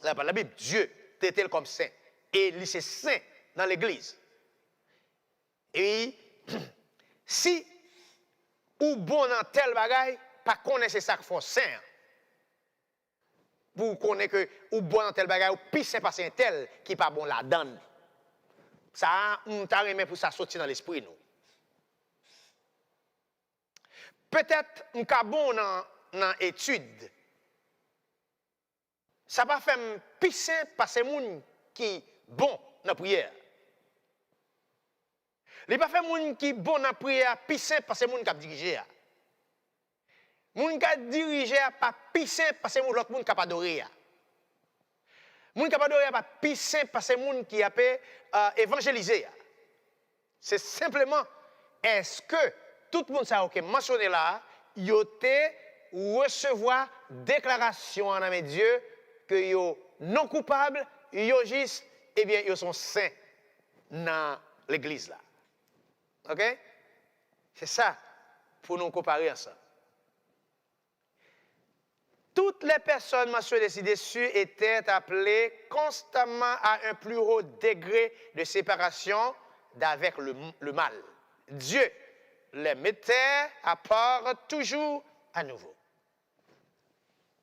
La Bible, Dieu traite comme saint. Et c'est saint dans l'église. Et si ou bon dans tel bagaille, pas connaître ça qu'il faut saint. Vous connaissez que ou bon dans tel bagaille, ou pis c'est pas saint tel qui pas bon la donne. Ça, on t'a remis pour ça sortir dans l'esprit nous. Peut-être on ka bon dans étude. Ça va faire pis saint parce que moun qui bon dans la prière. Il n'y a pas fait moun qui bon dans la prière, puis saint parce que moun qui a dirigé. Moun qui a dirigé pas puis saint parce que l'autre moun qui a pas adoré. Moun qui a pas adoré pas puis saint parce que moun qui a évangélisé. C'est simplement est-ce que tout le monde ça OK mentionné là, yote recevoir déclaration en nom Dieu que yo non coupable, yo juste eh bien, ils sont saints dans l'église là. OK? C'est ça pour nous comparer à ça. Toutes les personnes mentionnées ci-dessus étaient appelées constamment à un plus haut degré de séparation d'avec le mal. Dieu les mettait à part toujours à nouveau.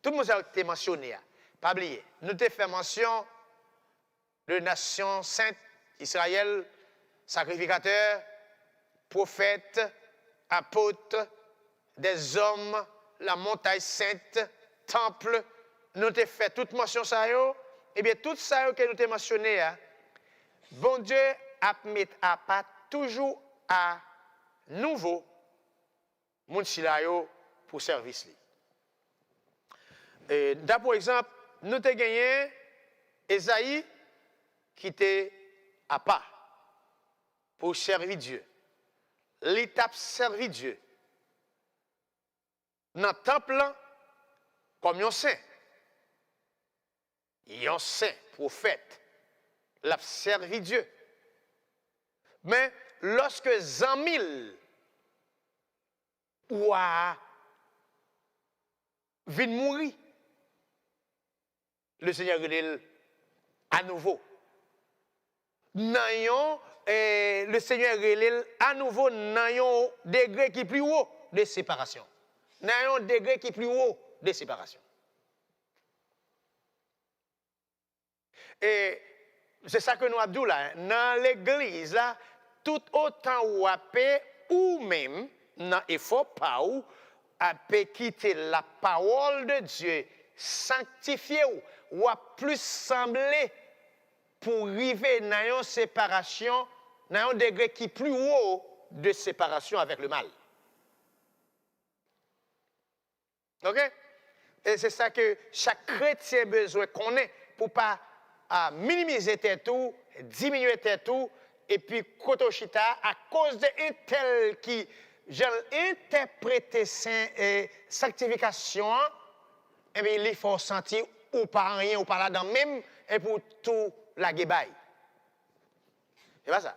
Tout le monde a été mentionné. Pas oublier. Nous avons fait mention de nations saintes, Israël, sacrificateurs, prophètes, apôtres, des hommes, la montagne sainte, temple. Nous avons fait toute mention ça. Eh bien, tout ça que nous avons mentionné, bon Dieu a mis à part toujours à nouveau moun silayo pour service. Par exemple, nous avons gagné Esaïe qui était à part pour servir Dieu. L'étape servir Dieu. Dans le temple, comme un saint. Un saint, prophète, l'a servi Dieu. Mais lorsque Zamil ou a vient mourir, le Seigneur dit à nouveau. Le Seigneur relève à nouveau dans un degré qui est plus haut de séparation. Dans un degré qui est plus haut de séparation. Et c'est ça que nous avons dit là. Dans l'église, là, tout autant ou à paix, ou même, dans l'effort pas ou, à paix quitter la parole de Dieu, sanctifier ou à plus sembler pour arriver dans une séparation, dans un degré qui est plus haut de séparation avec le mal. OK? Et c'est ça que chaque chrétien a besoin qu'on ait pour ne pas minimiser tes tout, diminuer tes tout, et puis kotoshita à cause d'un tel qui j'ai interprété sanctification, et bien il faut sentir ou pas rien ou pas là-dedans même et pour tout la guébaille. C'est pas ça.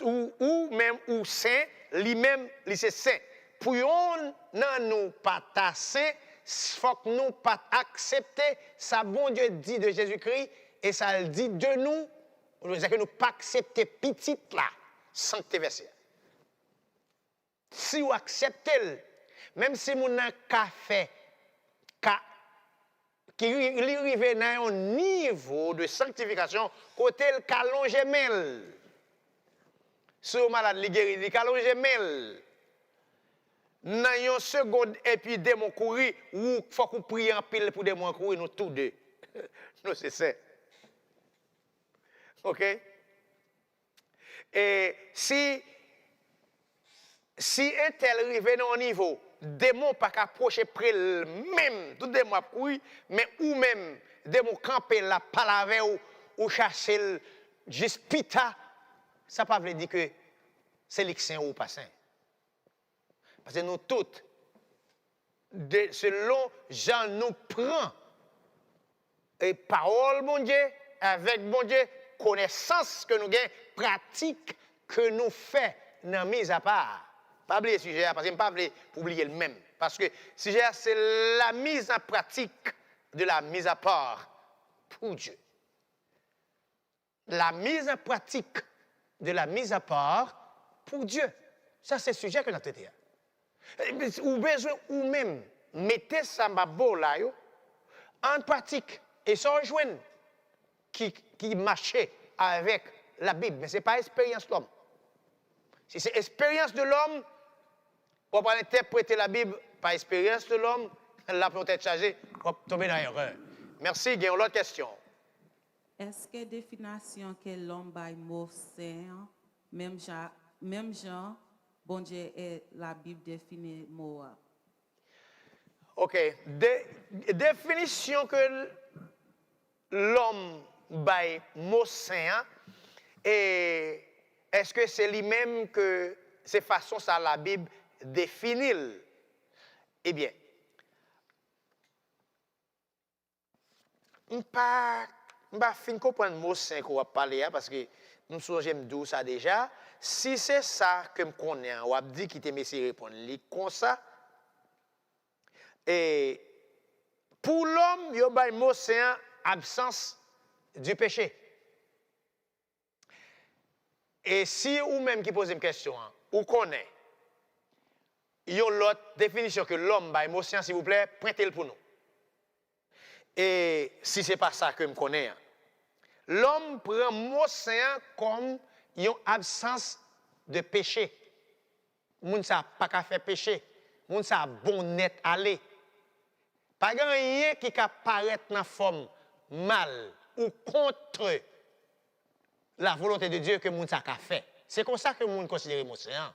ou même ou saint, lui-même, c'est saint. Pour nous pas ta saint, faut que nous pas accepter ça bon Dieu dit de Jésus-Christ et ça le dit de nous, c'est que nous pas accepter petit là, sancté verset. Si vous acceptez, même si vous n'avez qu'à faire, qui arrive à un niveau de sanctification, côté le calon gemel. Si vous malade, il guérit, le calon gemel. Dans une seconde, et puis démon courir, ou faut qu'on prie en pile pour démon courir, nous tous deux. Nous, c'est ça. OK? Et si un tel arrive à un niveau, démon pas qu'approcher près même, tout démon courir, mais ou même, démon camper la palave ou chasser juste pita, ça pas veut dire que c'est l'excès ou pas saint. Parce que nous toutes, selon Jean nous prend, et parole, mon Dieu, avec mon Dieu, connaissance que nous avons, pratique que nous faisons dans la mise à part. Pas oublier le sujet, parce que je ne pas oublier le même. Parce que le sujet, c'est la mise en pratique de la mise à part pour Dieu. La mise en pratique de la mise à part pour Dieu. Ça, c'est le sujet que nous avons traité. Ou besoin, ou même, mettez ça là, en pratique, et ça rejoint qui marchait avec la Bible. Mais ce n'est pas expérience de l'homme. Si c'est expérience de l'homme, on va interpréter la Bible par expérience de l'homme, là peut être chargé, on va tomber dans l'erreur. Merci, il y a une autre question.
Est-ce que la définition que l'homme a mot saint, même genre, bon Dieu et la Bible définit mot?
OK. Définition que l'homme a mot saint, et est-ce que c'est lui-même que c'est façon ça la Bible définit? Eh bien, je ne pas fin comprendre le mot saint qu'on va parler parce que nous sommes d'où ça déjà. Si c'est ça que je connais, on va dire qu'il te met ses répondre comme ça. Et pour l'homme, il y a un mot saint absence du péché. Et si ou même qui pose une question, ou connaît, il y a l'autre définition que l'homme a émotion, s'il vous plaît, prêtez-le pour nous. Et si ce n'est pas ça que je connais, l'homme prend mot saint comme une absence de péché. Moun sa pas qu'à faire péché. Moun sa bon net aller. Pas rien qui peut paraître dans forme mal ou contre la volonté de Dieu que moun sa ka fait. C'est comme ça que moun considère mot saint.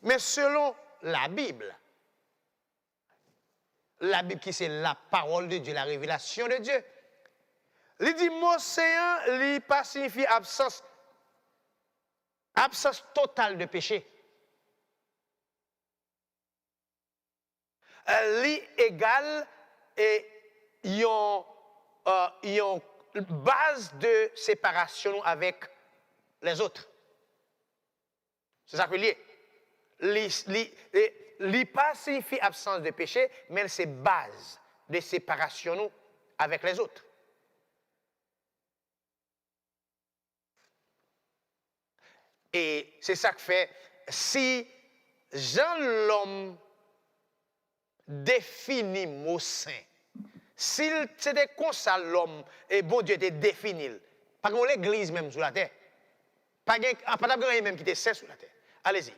Mais selon la Bible qui c'est la parole de Dieu, la révélation de Dieu, il dit mot saint, il pas signifie absence totale de péché. Li égal et yon base de séparation avec les autres. C'est ça que lié. Li pas signifie absence de péché, mais c'est base de séparation avec les autres. Et c'est ça que fait, si Jean l'homme définit mot saint, s'il c'était comme ça l'homme, et bon Dieu te définit, pas comme l'église même sur la terre, pas de même qui était saint sur la terre. Allez-y.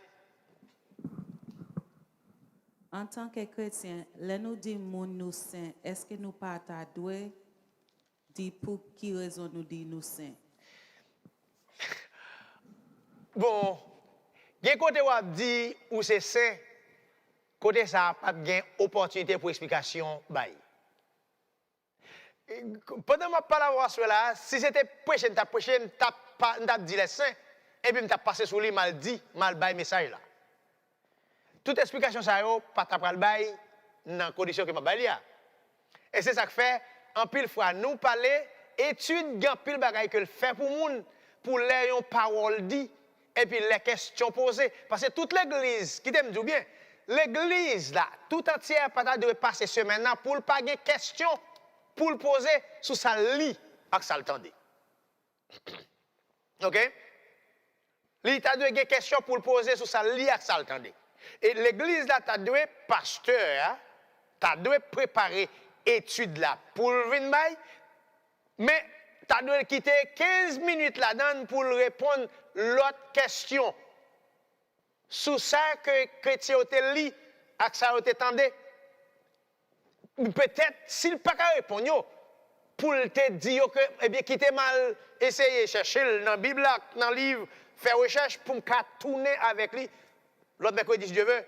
En tant que chrétien, là nous dit nous saint, est-ce que nous pas doué dire pour qui raison nous dit nous saint?
Bon, il y a côté où on dit où c'est saint, côté ça pas de opportunité pour explication bail. Pendant que je parle de là, si c'était prêché, je dit les saints, et puis je passé sur lui mal dit, mal bail message là. Toute explication ça yo pas ta pral bail dans condition que m'a bail. Et c'est ça que fait en pile fois nous parler étude grand pile bagaille que le fait pour moun pour les paroles dites et puis les questions posées. Parce que toute l'église, qui t'aime bien, l'église là, tout entière, pas de passer semaine là pour pas de questions, pour le poser sous sa lit, avec ça le tendez. OK? L'État a des questions pour le poser sur sa lit avec ça le tendez. Et l'église là, tu as deux pasteurs, tu as deux préparer études là pour le venir, mais tu as dû quitter 15 minutes là-dedans pour répondre l'autre question. Sous ça que chrétien te lit, avec ça te tendez. Peut-être, s'il pas qu'à répondre, pour te dire que, eh bien, qui t'a mal essayé de chercher dans la Bible, dans le livre, faire recherche pour me tourner avec lui, l'autre mercredi, si Dieu veut.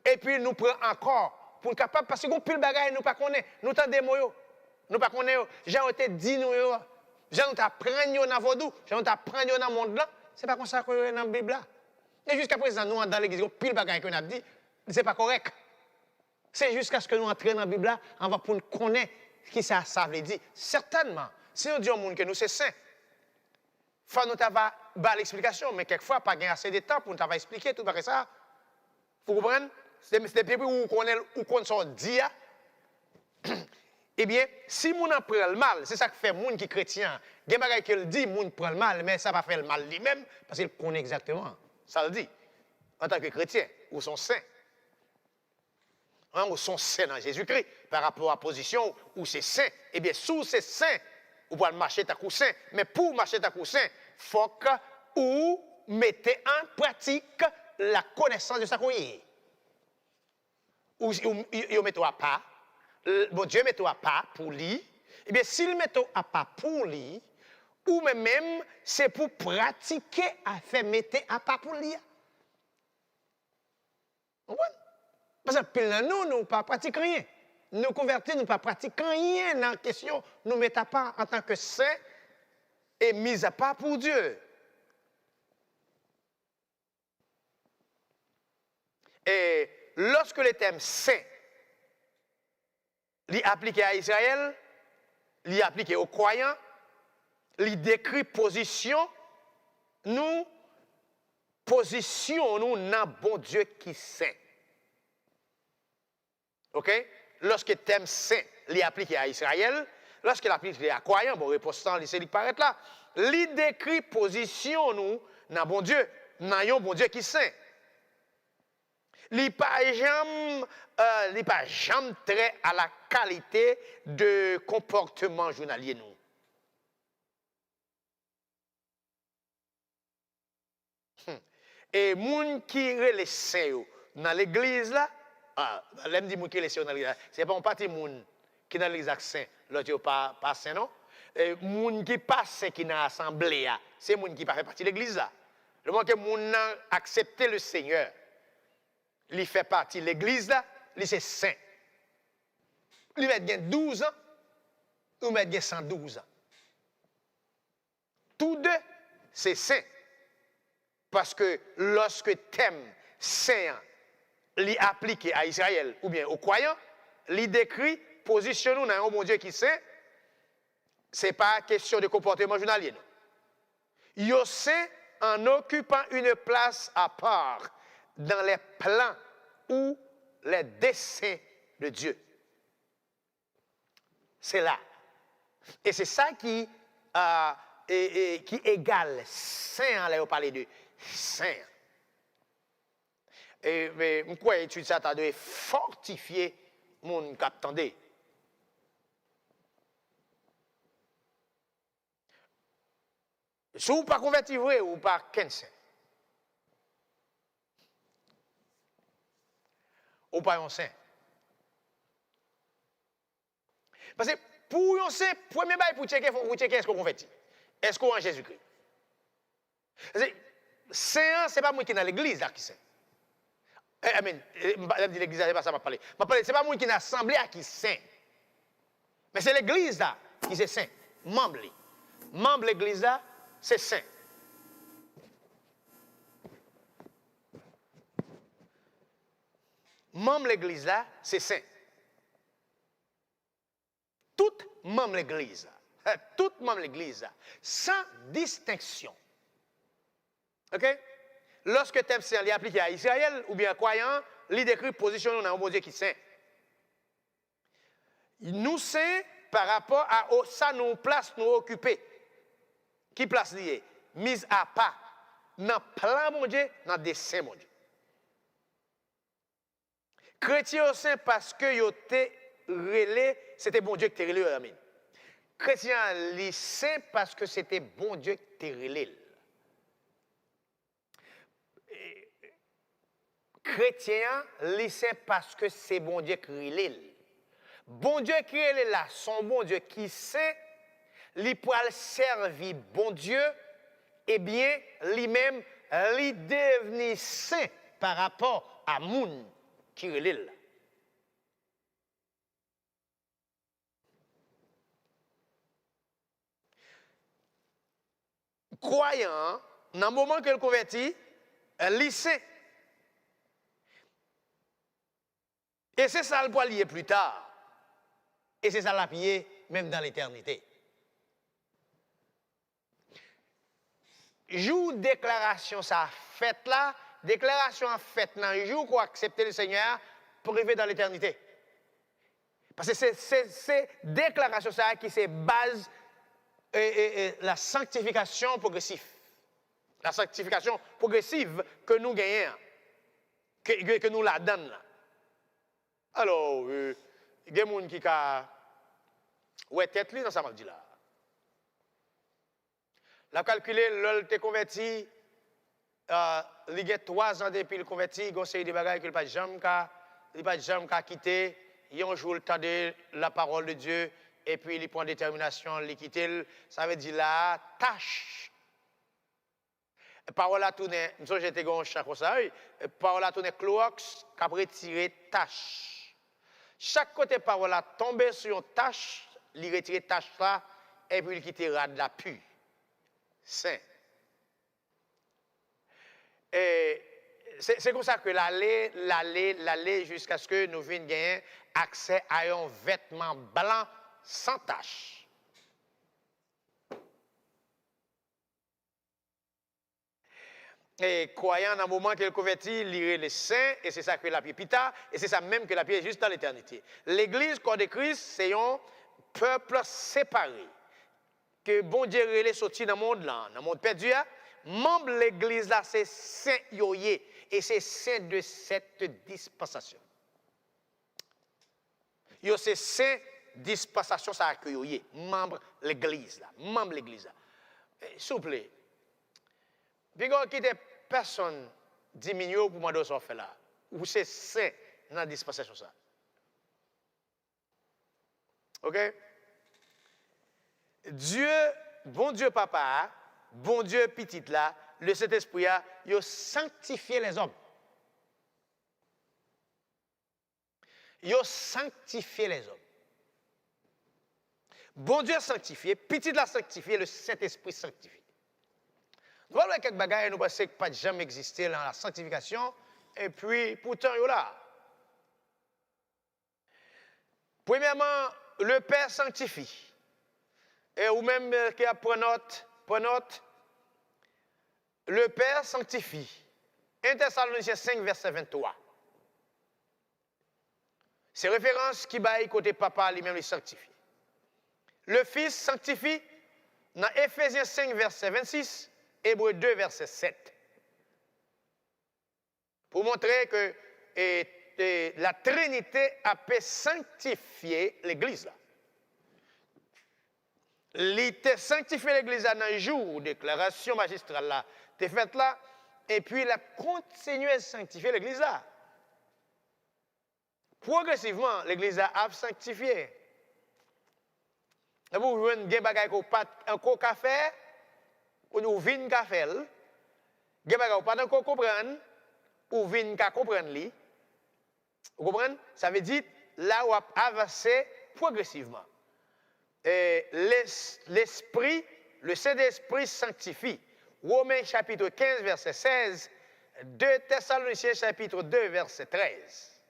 Et puis, nous prenons encore, pour être capable, parce que nous pile bagaille, nous pas connaissons, nous t'en démoyons, nous pas connaissons. J'ai été dit nous, j'ai nous t'apprendre dans Vodou, j'ai nous t'apprendre dans le monde là, c'est pas comme ça qu'on est dans la Bible là. Et jusqu'à présent, nous, dans l'église, pile bagaille qu'on a dit, c'est pas correct. C'est jusqu'à ce que nous entrions dans la Bible là, on va pour nous connaître ce que ça veut dire. Certainement, si nous disons que nous c'est saint, il faut nous avoir l'explication, mais quelquefois, pas assez de temps pour nous avoir expliqué tout ça. Vous comprenez? C'est depuis où on connaît son dia. Eh bien, si nous en prenons le mal, c'est ça que fait les gens qui sont chrétiens. Il y a des gens qui le disent, les gens prennent le mal, mais ça ne va pas faire le mal lui-même, parce qu'il connaît exactement. Ça le dit. En tant que chrétien, ou sont saints. Ou sont saints dans Jésus-Christ, par rapport à la position où c'est saint. Eh bien, sous c'est saint, vous pouvez marcher ta coussin. Mais pour marcher ta coussin, il faut que vous mettez en pratique la connaissance de sa courrier. Ou mettez à pas. Bon Dieu mettez à pas pour lui. Eh bien, s'il met à pas pour lui, ou même c'est pour pratiquer à faire mettre à pas pour lui. Vous comprenez? Parce que nous ne pratiquons rien. Nous convertis, nous ne pratiquons rien dans la question. Nous ne mettons pas en tant que saints et mis à part pour Dieu. Et lorsque le thème saint est appliqué à Israël, est appliqué aux croyants, il décrit position, nous positionnons dans bon Dieu qui est saint. OK? Lorsque le thème saint est appliqué à Israël, lorsqu'il est appliqué à croyants, bon, repostant, il paraît là, il décrit position nous dans bon Dieu, dans un bon Dieu qui est saint. Il n'est pas jamais trait à la qualité de comportement journalier nous. Et les gens qui sont les saints dans l'église là, l'aime dit qui les saints dans l'église, c'est pas un parti monde qui dans l'église saint, l'autre pas saint non. Les gens qui passent qui dans l'assemblée, c'est les gens qui pas fait partie de l'église là. Le moment que les gens ont accepté le Seigneur, il fait partie de l'église là, il c'est saint. Il met 12 ans, ou met 112 ans. Tous deux, c'est saint. Parce que lorsque le thème saint est appliqué à Israël ou bien aux croyants, il décrit, positionnons dans un bon Dieu qui est saint, ce n'est pas question de comportement journalier. Il est saint en occupant une place à part dans les plans ou les desseins de Dieu. C'est là. Et c'est ça qui égale saint, là, on parlait de saint. Mais pourquoi étude ça, tu as de fortifier mon qui attendait. Si vous ne pas converti vrai ou pas 15, ou pas un saint. Parce que pour un saint, premier bail pour checker, vous checker est-ce qu'on convertit. Est-ce qu'on est en Jésus-Christ. Saint, ce n'est pas moi qui est dans l'église là qui saint. Amen. L'église, c'est pas ça que je parle. Ce n'est pas moi qui est dans l'assemblée qui est saint. Mais c'est l'église là qui est saint. Membre de l'église là, c'est saint. Membre de l'église là, c'est saint. Tout membre de l'église, Tout membre de l'Église, sans distinction. OK? Lorsque thème saint est appliqué à Israël ou bien à croyant, il décrit position dans un bon Dieu qui est saint. Nous saints par rapport à ça nous place nous occuper. Qui place lié? Mise à part. Dans plan mon Dieu, dans dessein mon Dieu. Chrétien saint parce que yo te relé, c'était bon Dieu qui te relé. Amen. Chrétien les saint parce que c'était bon Dieu qui te relé. Chrétien les saint parce que c'est bon Dieu qui relé. Bon Dieu qui est là, son bon Dieu qui sait, lui pour servir bon Dieu, eh bien, lui-même, lui devenu saint par rapport à moun qui est là. Croyant, dans le moment qu'elle convertit, lui saint. Et c'est ça le poil lié plus tard. Et c'est ça la pied, même dans l'éternité. Jour déclaration ça fait là, déclaration en fait dans le jour qu'on accepte le Seigneur pour arriver dans l'éternité. Parce que c'est déclaration ça qui c'est base la sanctification progressive. La sanctification progressive que nous gagnons, que nous la donnons là. Alors, il y a des gens qui ont ouais tête dans sa dit là. La calculé, l'ol te converti, il y a 3 ans depuis le converti, il y a des bagages qu'il n'a pas jamais quitté. Il un jour le temps de la parole de Dieu, et puis il prend détermination, il quitte. Ça veut dire la tâche. Parole à tourner, je j'étais un chat comme ça, parole à tourner cloax, qui a retiré tâche. Chaque côté parole a tombé sur une tâche, il retire tâche là, et puis il quittera de la pu. Saint. Et c'est comme ça que l'aller jusqu'à ce que nous venions gagner accès à un vêtement blanc sans tache. Et croyant dans le moment qu'il convertit, lire les saints, et c'est ça que la pied pita, et c'est ça même que la pied est juste dans l'éternité. L'église, corps de Christ, c'est un peuple séparé. Que bon Dieu relève sorti dans le monde là, dans le monde perdu, membre de l'église là, c'est saint yoyé, et c'est saint de cette dispensation. Yo c'est saint dispensation ça que yoyé, membre de l'église là, membre de l'église là. S'il vous plaît, puis quand quitte personne diminue pour moi de ce faire là, ou c'est saint dans la dispensation ça. OK? Dieu, bon Dieu papa, bon Dieu petit là, le Saint-Esprit a, il a sanctifié les hommes. Il a sanctifié les hommes. Bon Dieu sanctifié, petit là sanctifié, le Saint-Esprit sanctifié. Nous voyons quelques bagages, nous pensons que pas jamais existé dans la sanctification, et puis pourtant, il y a là. Premièrement, le Père sanctifie. Et ou même qui a pris note, le Père sanctifie. 1 Thessaloniciens 5, verset 23. C'est référence qui baille côté papa lui-même, il sanctifie. Le Fils sanctifie dans Éphésiens 5, verset 26, Hébreux 2, verset 7. Pour montrer que la Trinité a pu sanctifier l'Église là. Il t'a sanctifié l'Église dans le jour où déclaration magistrale là, t'es faite là, et puis il a continué à sanctifier l'Église là. Progressivement, l'Église a sanctifié. Vous voyez un bagage un café, ou vin café, des bagage pas encore comprendre, ou vin ka comprendre li. Vous comprenez? Ça veut dire là où a avancé progressivement. L'Esprit, le Saint-Esprit sanctifie. Romains chapitre 15, verset 16, 2 Thessaloniciens chapitre 2, verset 13.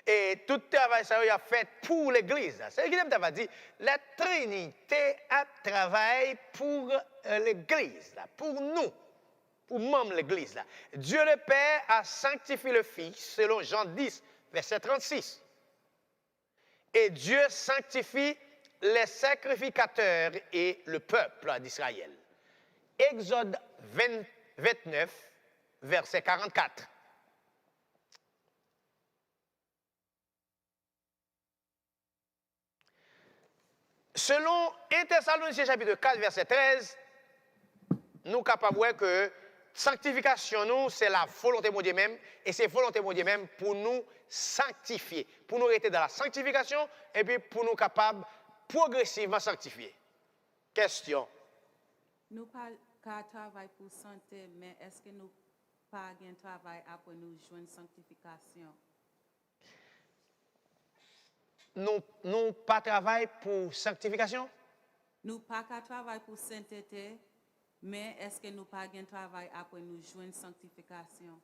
Et tout travail, ça, il a fait pour l'Église. C'est ce que tu dit. La Trinité a travaillé pour l'Église, pour nous, pour membres de l'Église. Dieu le Père a sanctifié le Fils, selon Jean 10, verset 36. Et Dieu sanctifie les sacrificateurs et le peuple d'Israël. Exode 29, verset 44. Selon 1 Thessaloniciens chapitre 4, verset 13, nous sommes capables de voir que sanctification, nous, c'est la volonté de Dieu même, et c'est volonté de Dieu même pour nous sanctifier, pour nous rester dans la sanctification, et puis pour nous capables progressivement sanctifier. Question.
Nous pas travail pour santé, mais est-ce que nous pas un travail après nous joindre sanctification?
Nous pas travail pour sanctification?
Nous pas travail pour sainteté, mais est-ce que nous pas un travail après nous joindre sanctification?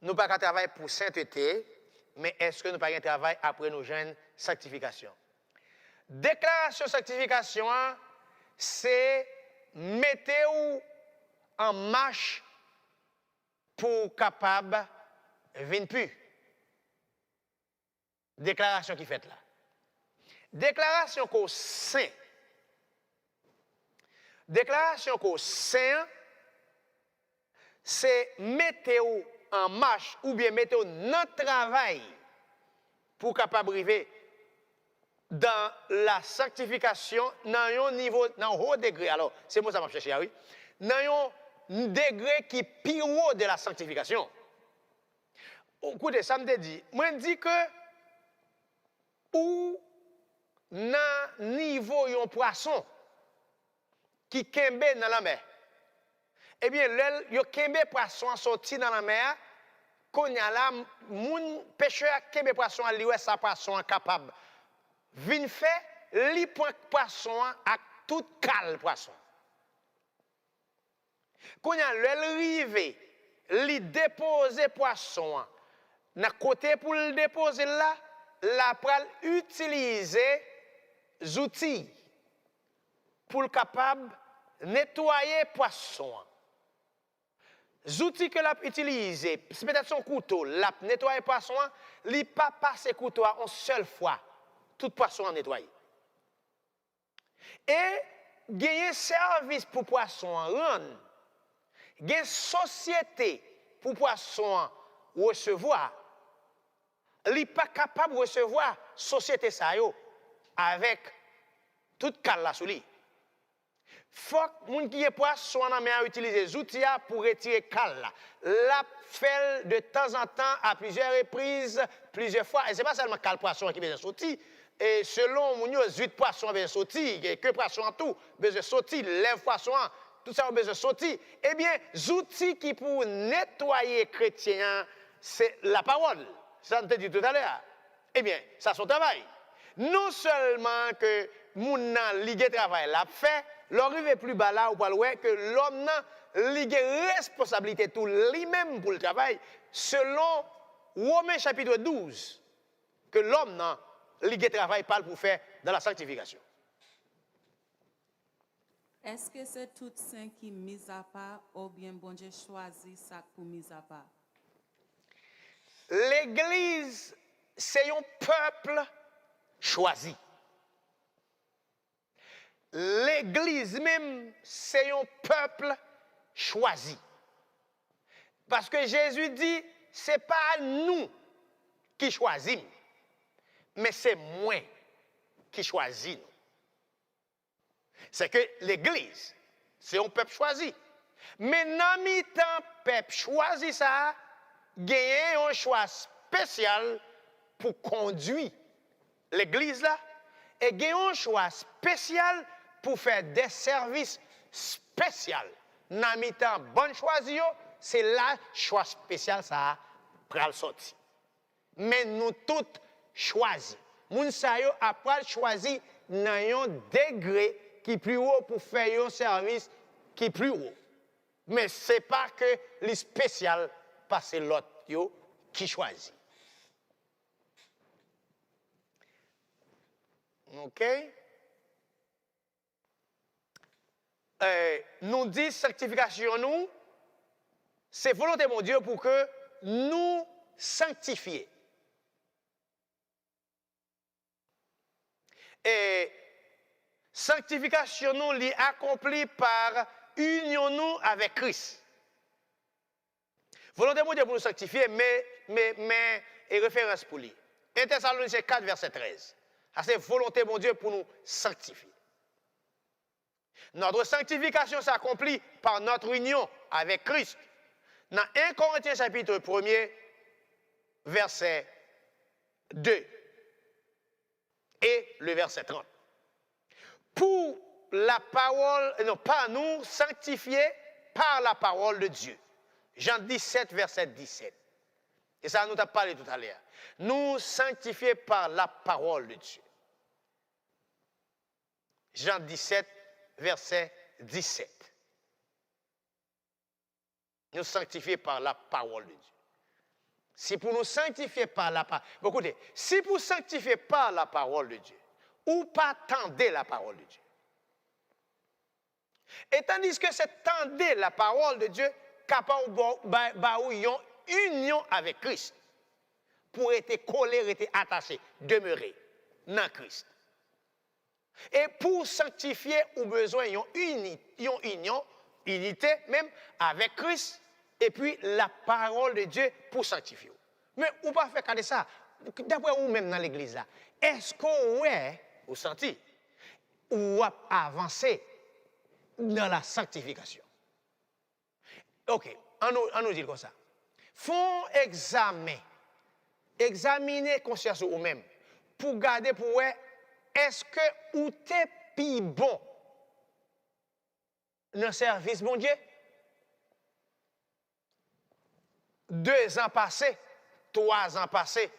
Nous pas travail pour sainteté, mais est-ce que nous pas un travail après nous joindre sanctification? Déclaration sanctification, c'est mettre en marche pour capable venir plus. Déclaration qui fait là. Déclaration qu'au saint. Déclaration qu'au saint, c'est mettre en marche ou bien mettre dans le travail pour capable arriver dans la sanctification dans un niveau, dans un haut degré. Alors, c'est moi ça m'a cherché, oui. Dans un degré qui est plus haut de la sanctification. Écoutez, ça me dit, moi je dis que ou dans niveau un poisson qui kembe dans la mer. Eh bien, le kembe poisson sorti dans la mer, quand y a là, moun pêcheur kembe poisson li ouais sa poisson capable. Vin fait li point poisson à tout cal poisson. Quand y a le rivé, li déposer poisson dans côté pour le déposer là, la pral utiliser des outils pour le capable nettoyer poisson. Les outils que l'a utilisé, c'est peut-être son couteau, l'a nettoyer poisson, li pas passer couteau en seule fois, tout poisson en nettoyé. Et gagner service pour poisson rendre, gagner société pour poisson recevoir. Li pas capable de recevoir société ça yo avec toute cal la sous lui. Faut que moun qui est poisson en mer utiliser les outils pour retirer cal là. La fait de temps en temps à plusieurs reprises, plusieurs fois et c'est pas seulement cal poisson qui besoin sortir et selon moun yo 8 poissons besoin sortir, que poisson en tout besoin sortir, lèvres poisson tout ça besoin sortir. Eh bien, les outils qui pour nettoyer chrétien c'est la parole. Ça on te dit tout à l'heure. Eh bien, ça son travail. Non seulement que moun nan ligue travail l'a fait, l'arrivé plus bas là ou pas loin que l'homme nan ligue responsabilité tout lui-même pour le travail selon Romains chapitre 12 que l'homme nan ligue travail parle pour faire dans la sanctification.
Est-ce que c'est tout saint qui mis à part ou bien bon Dieu choisit ça pour mis à part?
L'Église, c'est un peuple choisi. L'Église même, c'est un peuple choisi. Parce que Jésus dit, ce n'est pas nous qui choisissons, mais c'est moi qui choisis. C'est que l'Église, c'est un peuple choisi. Mais dans le temps, peuple choisi ça, gagner un choix spécial pour conduire l'Église là, et gagner un choix spécial pour faire des services spéciaux. Dans le temps, bon choisi, c'est là choix spécial ça pral sorti. Mais nous tous choisis. Moun sa yo après choisi dans un degré qui est plus haut pour faire un service qui est plus haut. Mais ce n'est pas que les spécial parce l'autre qui choisit. OK? Nous dit sanctification, nous, c'est volonté de mon Dieu pour que nous sanctifions. Et sanctification, nous, l'est accomplie par union nous avec Christ. Volonté de mon Dieu pour nous sanctifier, mais et référence pour lui. 1 Thessaloniciens 4, verset 13. C'est volonté de mon Dieu pour nous sanctifier. Notre sanctification s'accomplit par notre union avec Christ. Dans 1 Corinthiens chapitre 1er, verset 2 et le verset 30. Pour la parole, non pas nous sanctifier par la parole de Dieu. Jean 17, verset 17. Et ça nous a parlé tout à l'heure. Nous sanctifier par la parole de Dieu. Jean 17, verset 17. Nous sanctifier par la parole de Dieu. Si pour nous sanctifier par la parole, écoutez, si pour sanctifier par la parole de Dieu, ou pas tendez la parole de Dieu. Et tandis que c'est tendez la parole de Dieu, capable de union avec Christ, pour être collé, être attaché, demeurer dans Christ. Et pour sanctifier, ou besoin d'une union, unité même avec Christ, et puis la parole de Dieu pour sanctifier. Mais ou pas faire de ça, d'après vous même dans l'église là, est-ce qu'on est, vous sentez, ou avancé dans la sanctification? Ok, on nous dit comme ça. Font examiner conscience ou même, pour garder pour vous, est-ce que ou t'es plus bon dans le service, bon Dieu? 2 ans passés, 3 ans passés,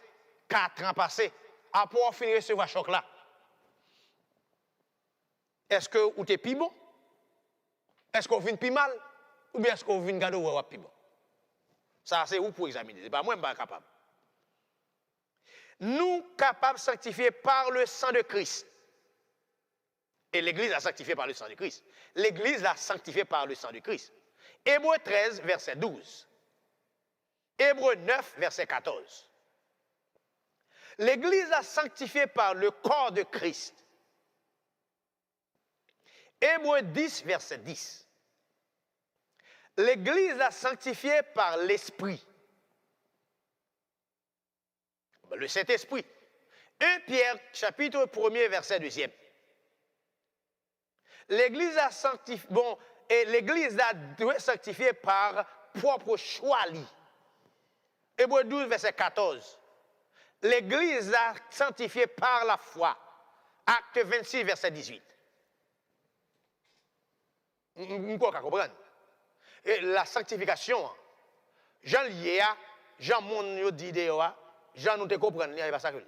4 ans passés, après on finit de recevoir choc là. Est-ce que vous êtes plus bon? Est-ce qu'on vient plus mal? Ou bien est-ce qu'on vient garder ou plus bon? Ça, c'est vous pour examiner. Ce n'est pas moi qui suis capable. Nous capables de sanctifier par le sang de Christ. Et l'Église a sanctifié par le sang de Christ. L'Église l'a sanctifié par le sang de Christ. Hébreux 13, verset 12. Hébreux 9, verset 14. L'Église a sanctifié par le corps de Christ. Hébreux 10, verset 10. L'Église l'a sanctifié par l'Esprit. Le Saint-Esprit. 1 Pierre, chapitre 1er, verset 2e. L'Église a sanctifié, et l'Église a sanctifié par propre choix. Hébreux 12, verset 14. L'Église a sanctifié par la foi. Acte 26, verset 18. Vous comprenez? Et la sanctification, Jean lié, Jean mon dit Jean nous te comprendre, il n'y a pas ça que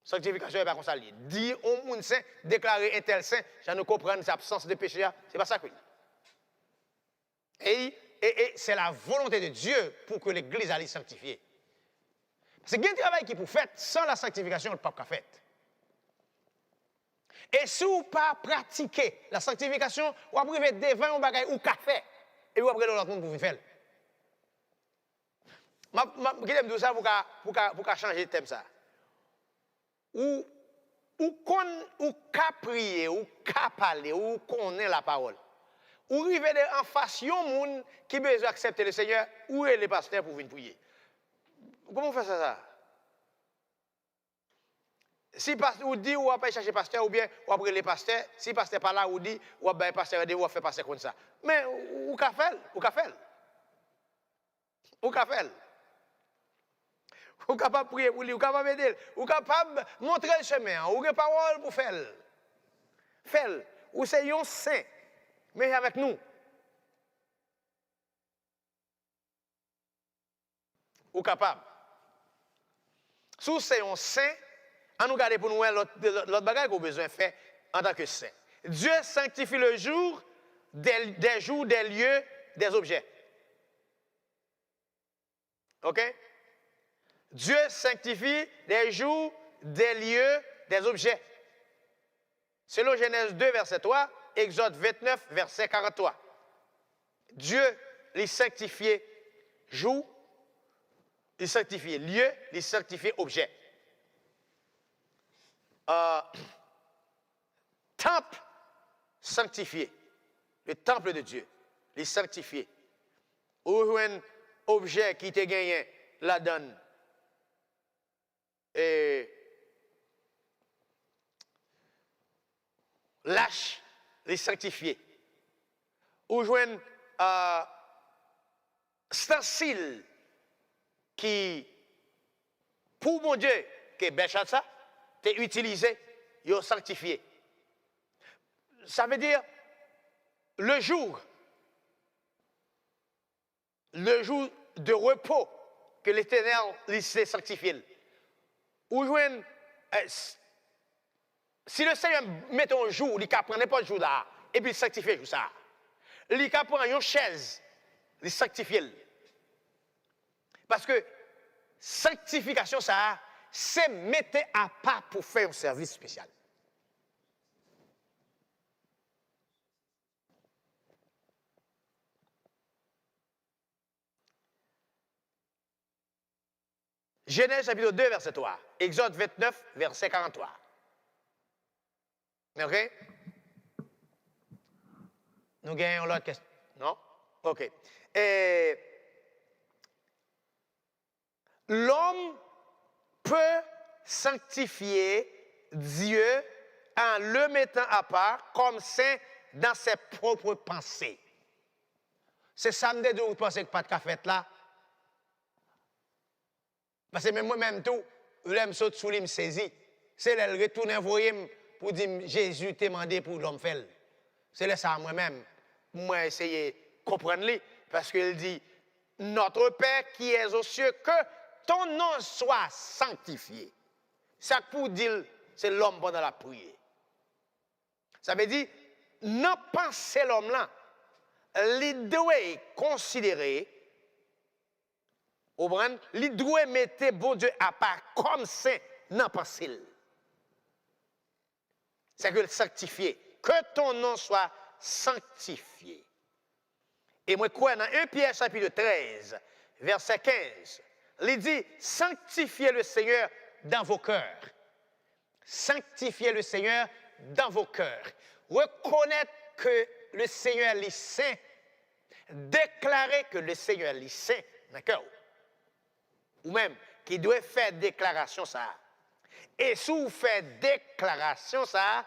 sanctification n'est pas comme ça. Dit au monde saint, déclarer un tel saint, Jean nous comprendre cette absence de péché, c'est pas ça que et c'est la volonté de Dieu pour que l'Église aille sanctifier. Parce qu'il y a un travail qui est pour faire sans la sanctification, le pape qu'a fait. Et si vous pas pratiquer la sanctification, vous arrivez devant un bagage ou café et vous après l'autre monde pour faire. Je dis ça pour changer de thème ça. Ou qu'à prier, ou qu'à parler, ou connaît la parole. Ou arriver en face de monde qui a besoin d'accepter le Seigneur, ou est le pasteur pour venir prier. Comment on fait ça? Si vous dites ou pas chercher pasteur ou bien ou après les pasteurs, si pasteur pas là ou dit ou ben pasteur de vous faire passer comme ça. Mais ou qu'a fait? Ou capable ou capable prier pour lui, ou capable aider, ou capable montrer le chemin, ou une parole pour faire. Faire ou c'est un saint mais avec nous. Ou capable. Si c'est un saint, on nous garde pour nous l'autre bagage qu'on a besoin de faire en tant que saint. Dieu sanctifie le jour, des jours, des lieux, des objets. OK? Dieu sanctifie des jours, des lieux, des objets. Selon Genèse 2, verset 3, Exode 29, verset 43. Dieu les sanctifiait jour, les sanctifiait lieu, les sanctifiait objet. Temple sanctifié, le temple de Dieu, les sanctifiés. Ou un objet qui te gagné, la donne. Et lâche, les sanctifiés. Ou joindre stencil qui, pour mon Dieu, qui est béchat ça, t'es utilisé, ils sanctifié. Ça veut dire le jour de repos que l'Éternel s'est sanctifié. Ou joindre, si le Seigneur met un jour, il peut prendre n'importe jour là, et puis il sanctifie le jour ça. Il peut prendre une chaise, il sanctifie. Parce que sanctification, ça, c'est mettre à part pour faire un service spécial. Genèse chapitre 2, verset 3. Exode 29, verset 43. OK? Nous gagnons l'autre question. Non? OK. L'homme peut sanctifier Dieu en le mettant à part comme saint dans ses propres pensées. C'est samedi de vous pensez que pas de café là? Parce que même moi-même tout, je me saute sous lui, me saisi. C'est là, le retourne envoyé pour dire Jésus t'a demandé pour l'homme faire. C'est là ça moi-même. Moi essayer de comprendre lui parce qu'il dit notre Père qui es aux cieux, que ton nom soit sanctifié. Ça pour dire c'est l'homme pendant la prière. Ça veut dire non penser l'homme là, il doit considérer. Il doit mettre bon Dieu à part comme c'est non possible. C'est que le sanctifié. Que ton nom soit sanctifié. Et moi, quoi, dans 1 Pierre chapitre 13, verset 15, il dit, sanctifiez le Seigneur dans vos cœurs. Sanctifiez le Seigneur dans vos cœurs. Reconnaître que le Seigneur est saint. Déclarer que le Seigneur est saint. D'accord? Ou même qui doit faire déclaration ça. Et si vous faites déclaration ça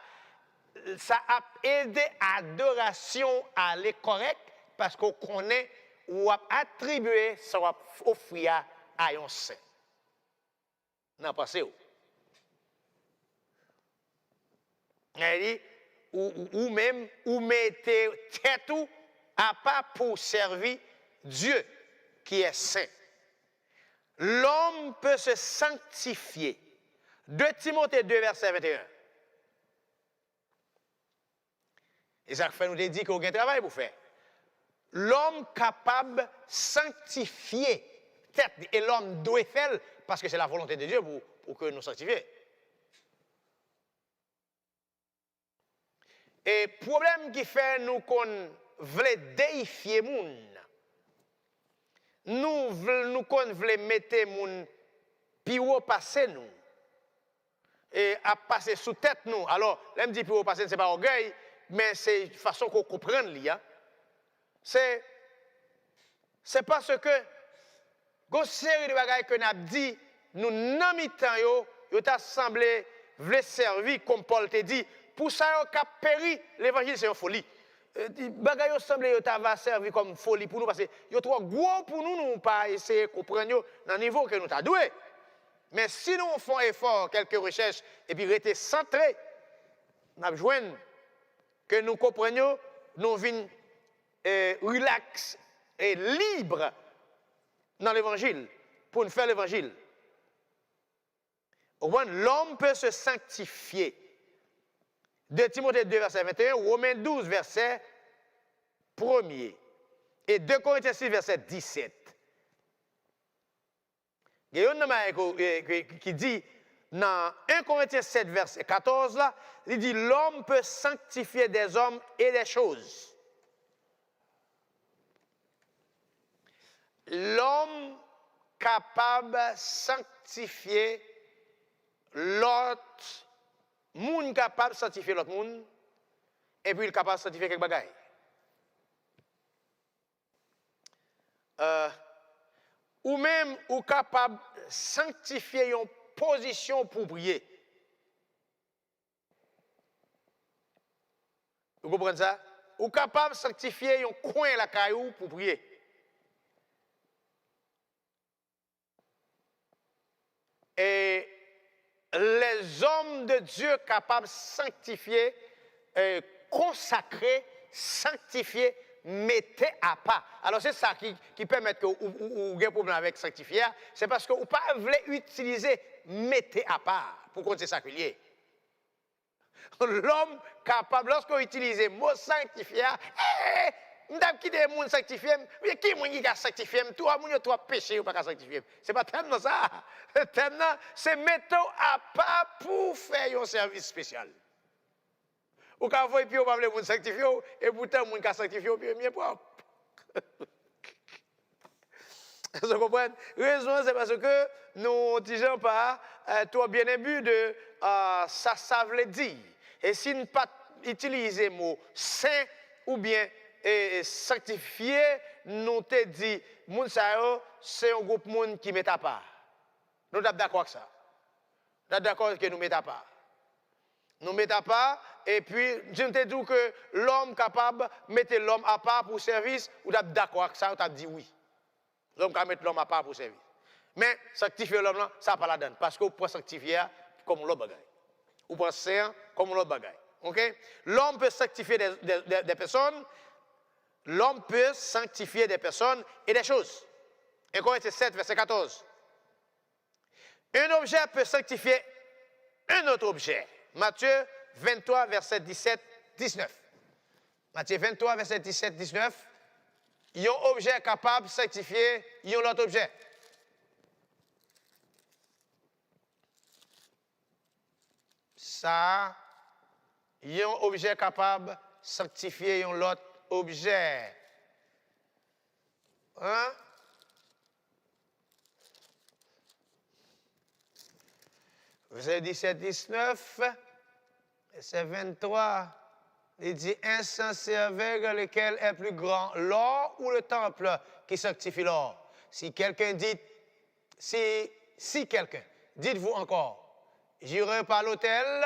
a aidé adoration à aller correct parce qu'on connaît ou a attribué ça va offrir à un saint. Non pas c'est où. Ou même ou mettez tête à pas pour servir Dieu qui est saint. L'homme peut se sanctifier. 2 Timothée 2, verset 21. Et ça fait nous dit qu'on a un travail pour faire. L'homme capable de sanctifier tête et l'homme doit faire parce que c'est la volonté de Dieu pour que nous sanctifions. Et le problème qui fait nous qu'on veut déifier moun. Nous voulons mettre moun puis au passer nous. Et à passer sous tête nous. Alors, là me dit puis au passer c'est pas orgueil, mais c'est une façon qu'on comprenne là. C'est parce que une série de bagages que nous avons dit, nous n'avons pas yo t'a semblé veut servir comme Paul te dit, pour ça yo cap péri, l'évangile c'est une folie. Bagay yo semble yo t'a va servir comme folie pour nous parce que yo trop gros pour nous pas essayer comprendre dans niveau que nous t'a doué. Mais si nous faisons effort, quelques recherches et puis rester centré, nous avons besoin que nous comprenions, nous venons relax et libre dans l'évangile pour nous faire l'évangile. Au moins, l'homme peut se sanctifier. 2 Timothée 2, verset 21, Romains 12, verset 1er, et 2 Corinthiens 6, verset 17. Il y a un homme qui dit, dans 1 Corinthiens 7, verset 14, là, il dit, l'homme peut sanctifier des hommes et des choses. L'homme capable de sanctifier l'autre, monde capable de sanctifier l'autre monde, et puis il est capable de sanctifier quelque chose. Ou même, ou capable de sanctifier une position pour prier. Vous comprenez ça? Ou capable de sanctifier un coin la caillou pour prier. Et les hommes de Dieu capables de sanctifier, consacrer, sanctifier, mettez à part. Alors c'est ça qui permet que vous ayez un problème avec sanctifier, c'est parce que vous ne voulez pas utiliser mettez à part pour compter ça qu'il y ait. L'homme capable, lorsqu'on utilise le mot sanctifier, nous avons quitté le monde sanctifié, mais qui est-ce qui a sanctifié? Toi, tu as péché ou pas sanctifié? Ce n'est pas tellement ça. Tellement, c'est mettre à part pour faire un service spécial. Ou quand vous voyez, on va le monde sanctifié, et pourtant, le monde qui a sanctifié, c'est bien propre. Vous comprenez? Raison, c'est parce que nous ne disons pas, toi bien imbu de ça veut dire. Et si nous ne pas utiliser le mot saint ou bien sanctifié, nous te dit, c'est un groupe de monde qui met à part. Nous sommes d'accord avec ça. Nous sommes d'accord que nous mettons à part. Nous mettons à part, et puis je te dis que l'homme capable de mettre l'homme à part pour service, vous êtes d'accord avec ça, vous avez dit oui. L'homme qui mettre l'homme à part pour service. Mais sanctifier l'homme, ça n'a pas la donne. Parce que vous pouvez sanctifier comme l'autre bagaille. Vous pouvez saint comme l'autre bagaille. Okay? L'homme peut sanctifier des personnes. L'homme peut sanctifier des personnes et des choses. 1 Corinthiens 7, verset 14. Un objet peut sanctifier un autre objet. Matthieu 23, verset 17, 19. Matthieu 23, verset 17, 19. Il y a un objet capable de sanctifier un autre objet. Ça, il y a un objet capable de sanctifier un autre objet. Hein? Verset 17, 19, verset 23, il dit insensé avec lequel est plus grand, l'or ou le temple qui sanctifie l'or. Si quelqu'un dit, si quelqu'un, dites-vous encore, jure par l'autel,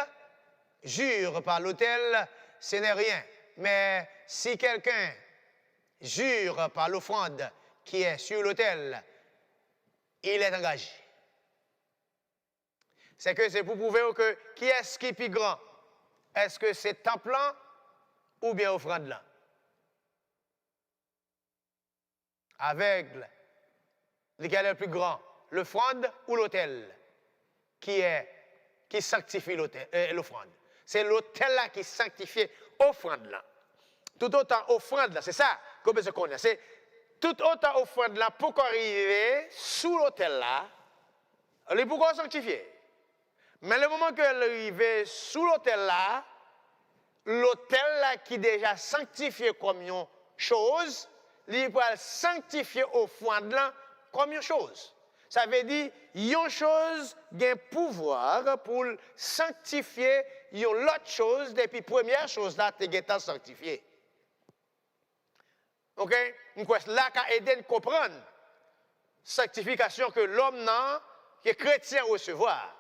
ce n'est rien. Mais si quelqu'un jure par l'offrande qui est sur l'autel, il est engagé. C'est que c'est pour prouver que qui est-ce qui est plus grand? Est-ce que c'est temple là ou bien offrande là? Aveugle, lequel est le plus grand? L'offrande ou l'autel qui sanctifie l'offrande? C'est l'autel là qui sanctifie l'offrande là. Tout autant offrande là, c'est ça que je connais. C'est tout autant offrande là pour arriver sous l'autel là, elle est pourquoi sanctifier. Mais le moment qu'elle arrive sous l'autel là qui est déjà sanctifié comme une chose, il peut sanctifier offrande là comme une chose. Ça veut dire, une chose a un pouvoir pour sanctifier une autre chose depuis la première chose là, tu es sanctifié. OK? Donc, là, qui aide à comprendre la sanctification que l'homme n'a, que les chrétiens recevoir.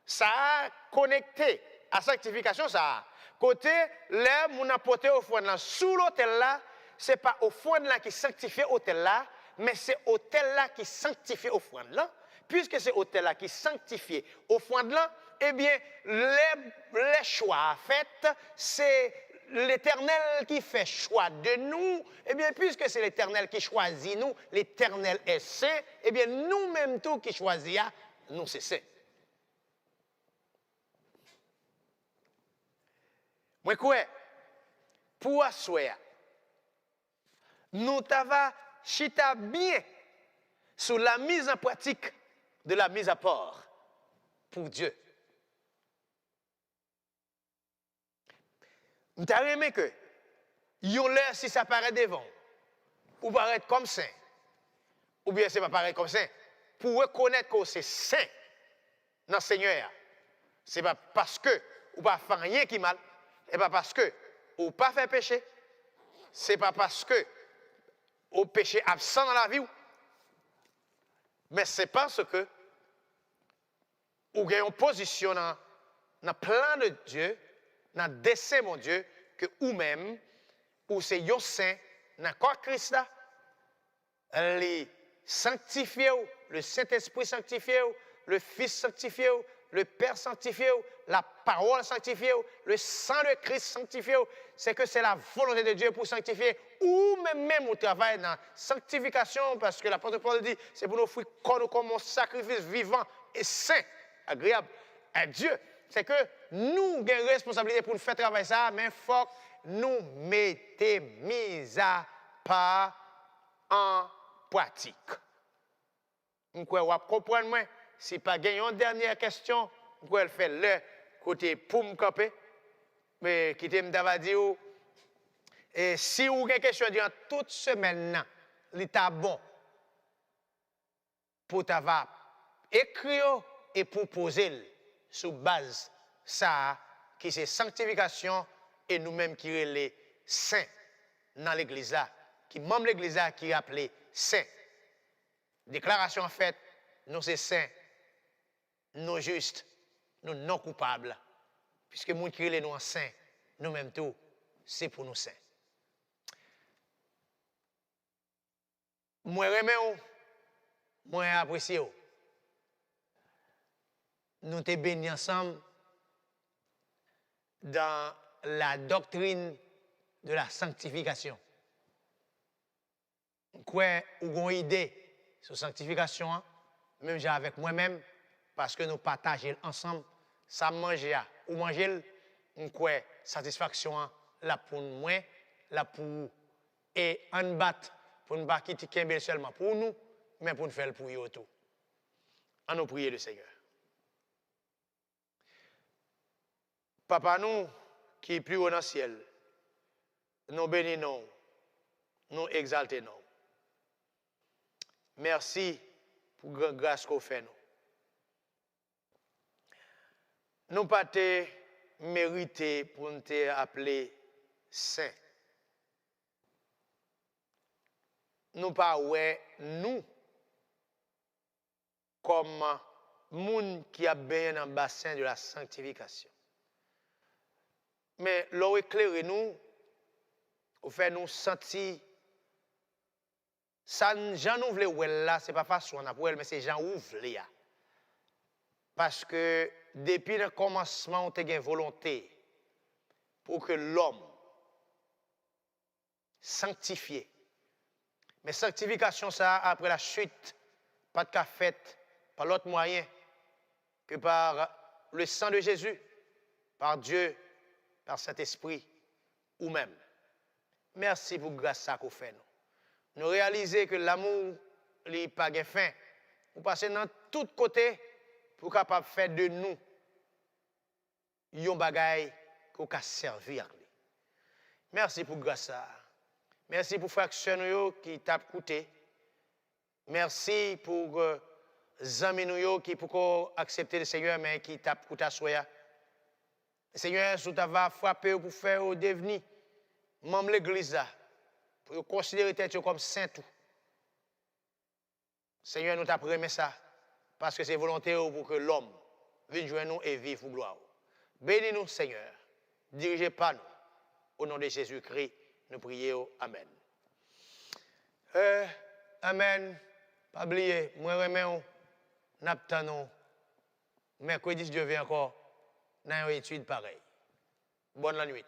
Ça a connecté à la sanctification, ça a. Côté, là, mon apporté au fond là, sous l'autel là, ce n'est pas au fond là qui sanctifie l'autel là, mais c'est l'autel là qui sanctifie au fond là. Puisque c'est l'autel là qui sanctifie au fond là, eh bien, les choix faits, c'est l'Éternel qui fait choix de nous. Eh bien, puisque c'est l'Éternel qui choisit nous, l'Éternel est saint, eh bien, nous-mêmes tout qui choisit, nous c'est saint. Moi, quoi? Pour asseoir, nous t'avons chita bien sur la mise en pratique de la mise à part pour Dieu. Je t'ai que, yon l'air si ça paraît devant, ou paraît comme saint, ou bien c'est pas pareil comme saint, pour reconnaître que c'est saint dans le Seigneur. Ce n'est pas parce que ou pas faire rien qui mal, et pas parce que ou pas faire péché, ce n'est pas parce que ou péché absent dans la vie, mais c'est parce que ou gagne une position dans le plan de Dieu, dans le dessein de Dieu, que ou même, ou c'est un saint, dans le corps Christ là, les sanctifié, le Saint-Esprit sanctifié, le Fils sanctifié, le Père sanctifié, la parole sanctifiée, le sang de Christ sanctifié, c'est que c'est la volonté de Dieu pour sanctifier, ou même au travail dans la sanctification, parce que l'apôtre Paul dit, c'est pour nous offrir corps comme un sacrifice vivant et saint, agréable à Dieu. C'est que nous avons une responsabilité pour nous faire travailler ça, mais il faut que nous mettions mis à part en pratique. Vous comprenez moi? Si pas une dernière question, vous pouvez le faire le côté pour me camper. Mais qui t'aime dire, et si vous avez une question durant toute semaine, l'état bon pour t'avoir écrire et pour poser sur base ça qui c'est sanctification et nous-mêmes qui sommes les saints dans l'église là, qui membre l'église là qui appelé saints. Déclaration faite, nous sommes saints, nous justes, nous non coupables. Puisque nous qui sommes nous saints, nous-mêmes tout, c'est pour nous saints. Moi remets, moi apprécie. Nous te bénis ensemble dans la doctrine de la sanctification. Quoi, ou une idée sur la sanctification, même avec moi-même, parce que nous partageons ensemble, ça manger ou manger, quoi, satisfaction là pour moi, là pour et en battre pour ne pas quitter Kembel seulement pour nous, mais pour nous faire pour eux tout. En nous prier le Seigneur. Papa nous, qui est plus haut dans le ciel, nous bénissons, nous exaltons. Merci pour la grâce qu'on fait nous. Nous pas te mériter pour nous appeler saint. Nous pas ouais nous comme monde qui a bien dans le bassin de la sanctification. Mais l'eau éclaire nous, ou fait nous sentir, ça, Jean nous voulons là, ce n'est pas façon pour elle, mais c'est Jean ouvre là. Parce que depuis le commencement, on a une volonté pour que l'homme sanctifié. Mais sanctification, ça, après la chute, pas de cas fait par l'autre moyen que par le sang de Jésus, par Dieu, par Saint-Esprit, ou même. Merci pour la grâce qu'on fait. Nous réalisons que l'amour n'est pas de fin. Nous passons dans tous côtés pour capable faire de nous un bagage qu'on peut servir. Merci pour la grâce. Merci pour frères qui t'a écouté. Merci pour les amis qui pour accepter le Seigneur, mais qui t'a écouté à soi. Le Seigneur, si tu vas frapper pour faire au devenir, membre de l'église, pour considérer tête comme saint tout. Seigneur, nous t'apprenons ça, parce que c'est volonté pour que l'homme vienne joindre nous et vive pour gloire. Bénis-nous, Seigneur. Dirigez pas nous. Au nom de Jésus-Christ, nous prions. Amen. Amen. Pas oublier, moi remets, n'attendons. Mercredi, Dieu vient encore. Dans une étude pareille. Bonne la nuit.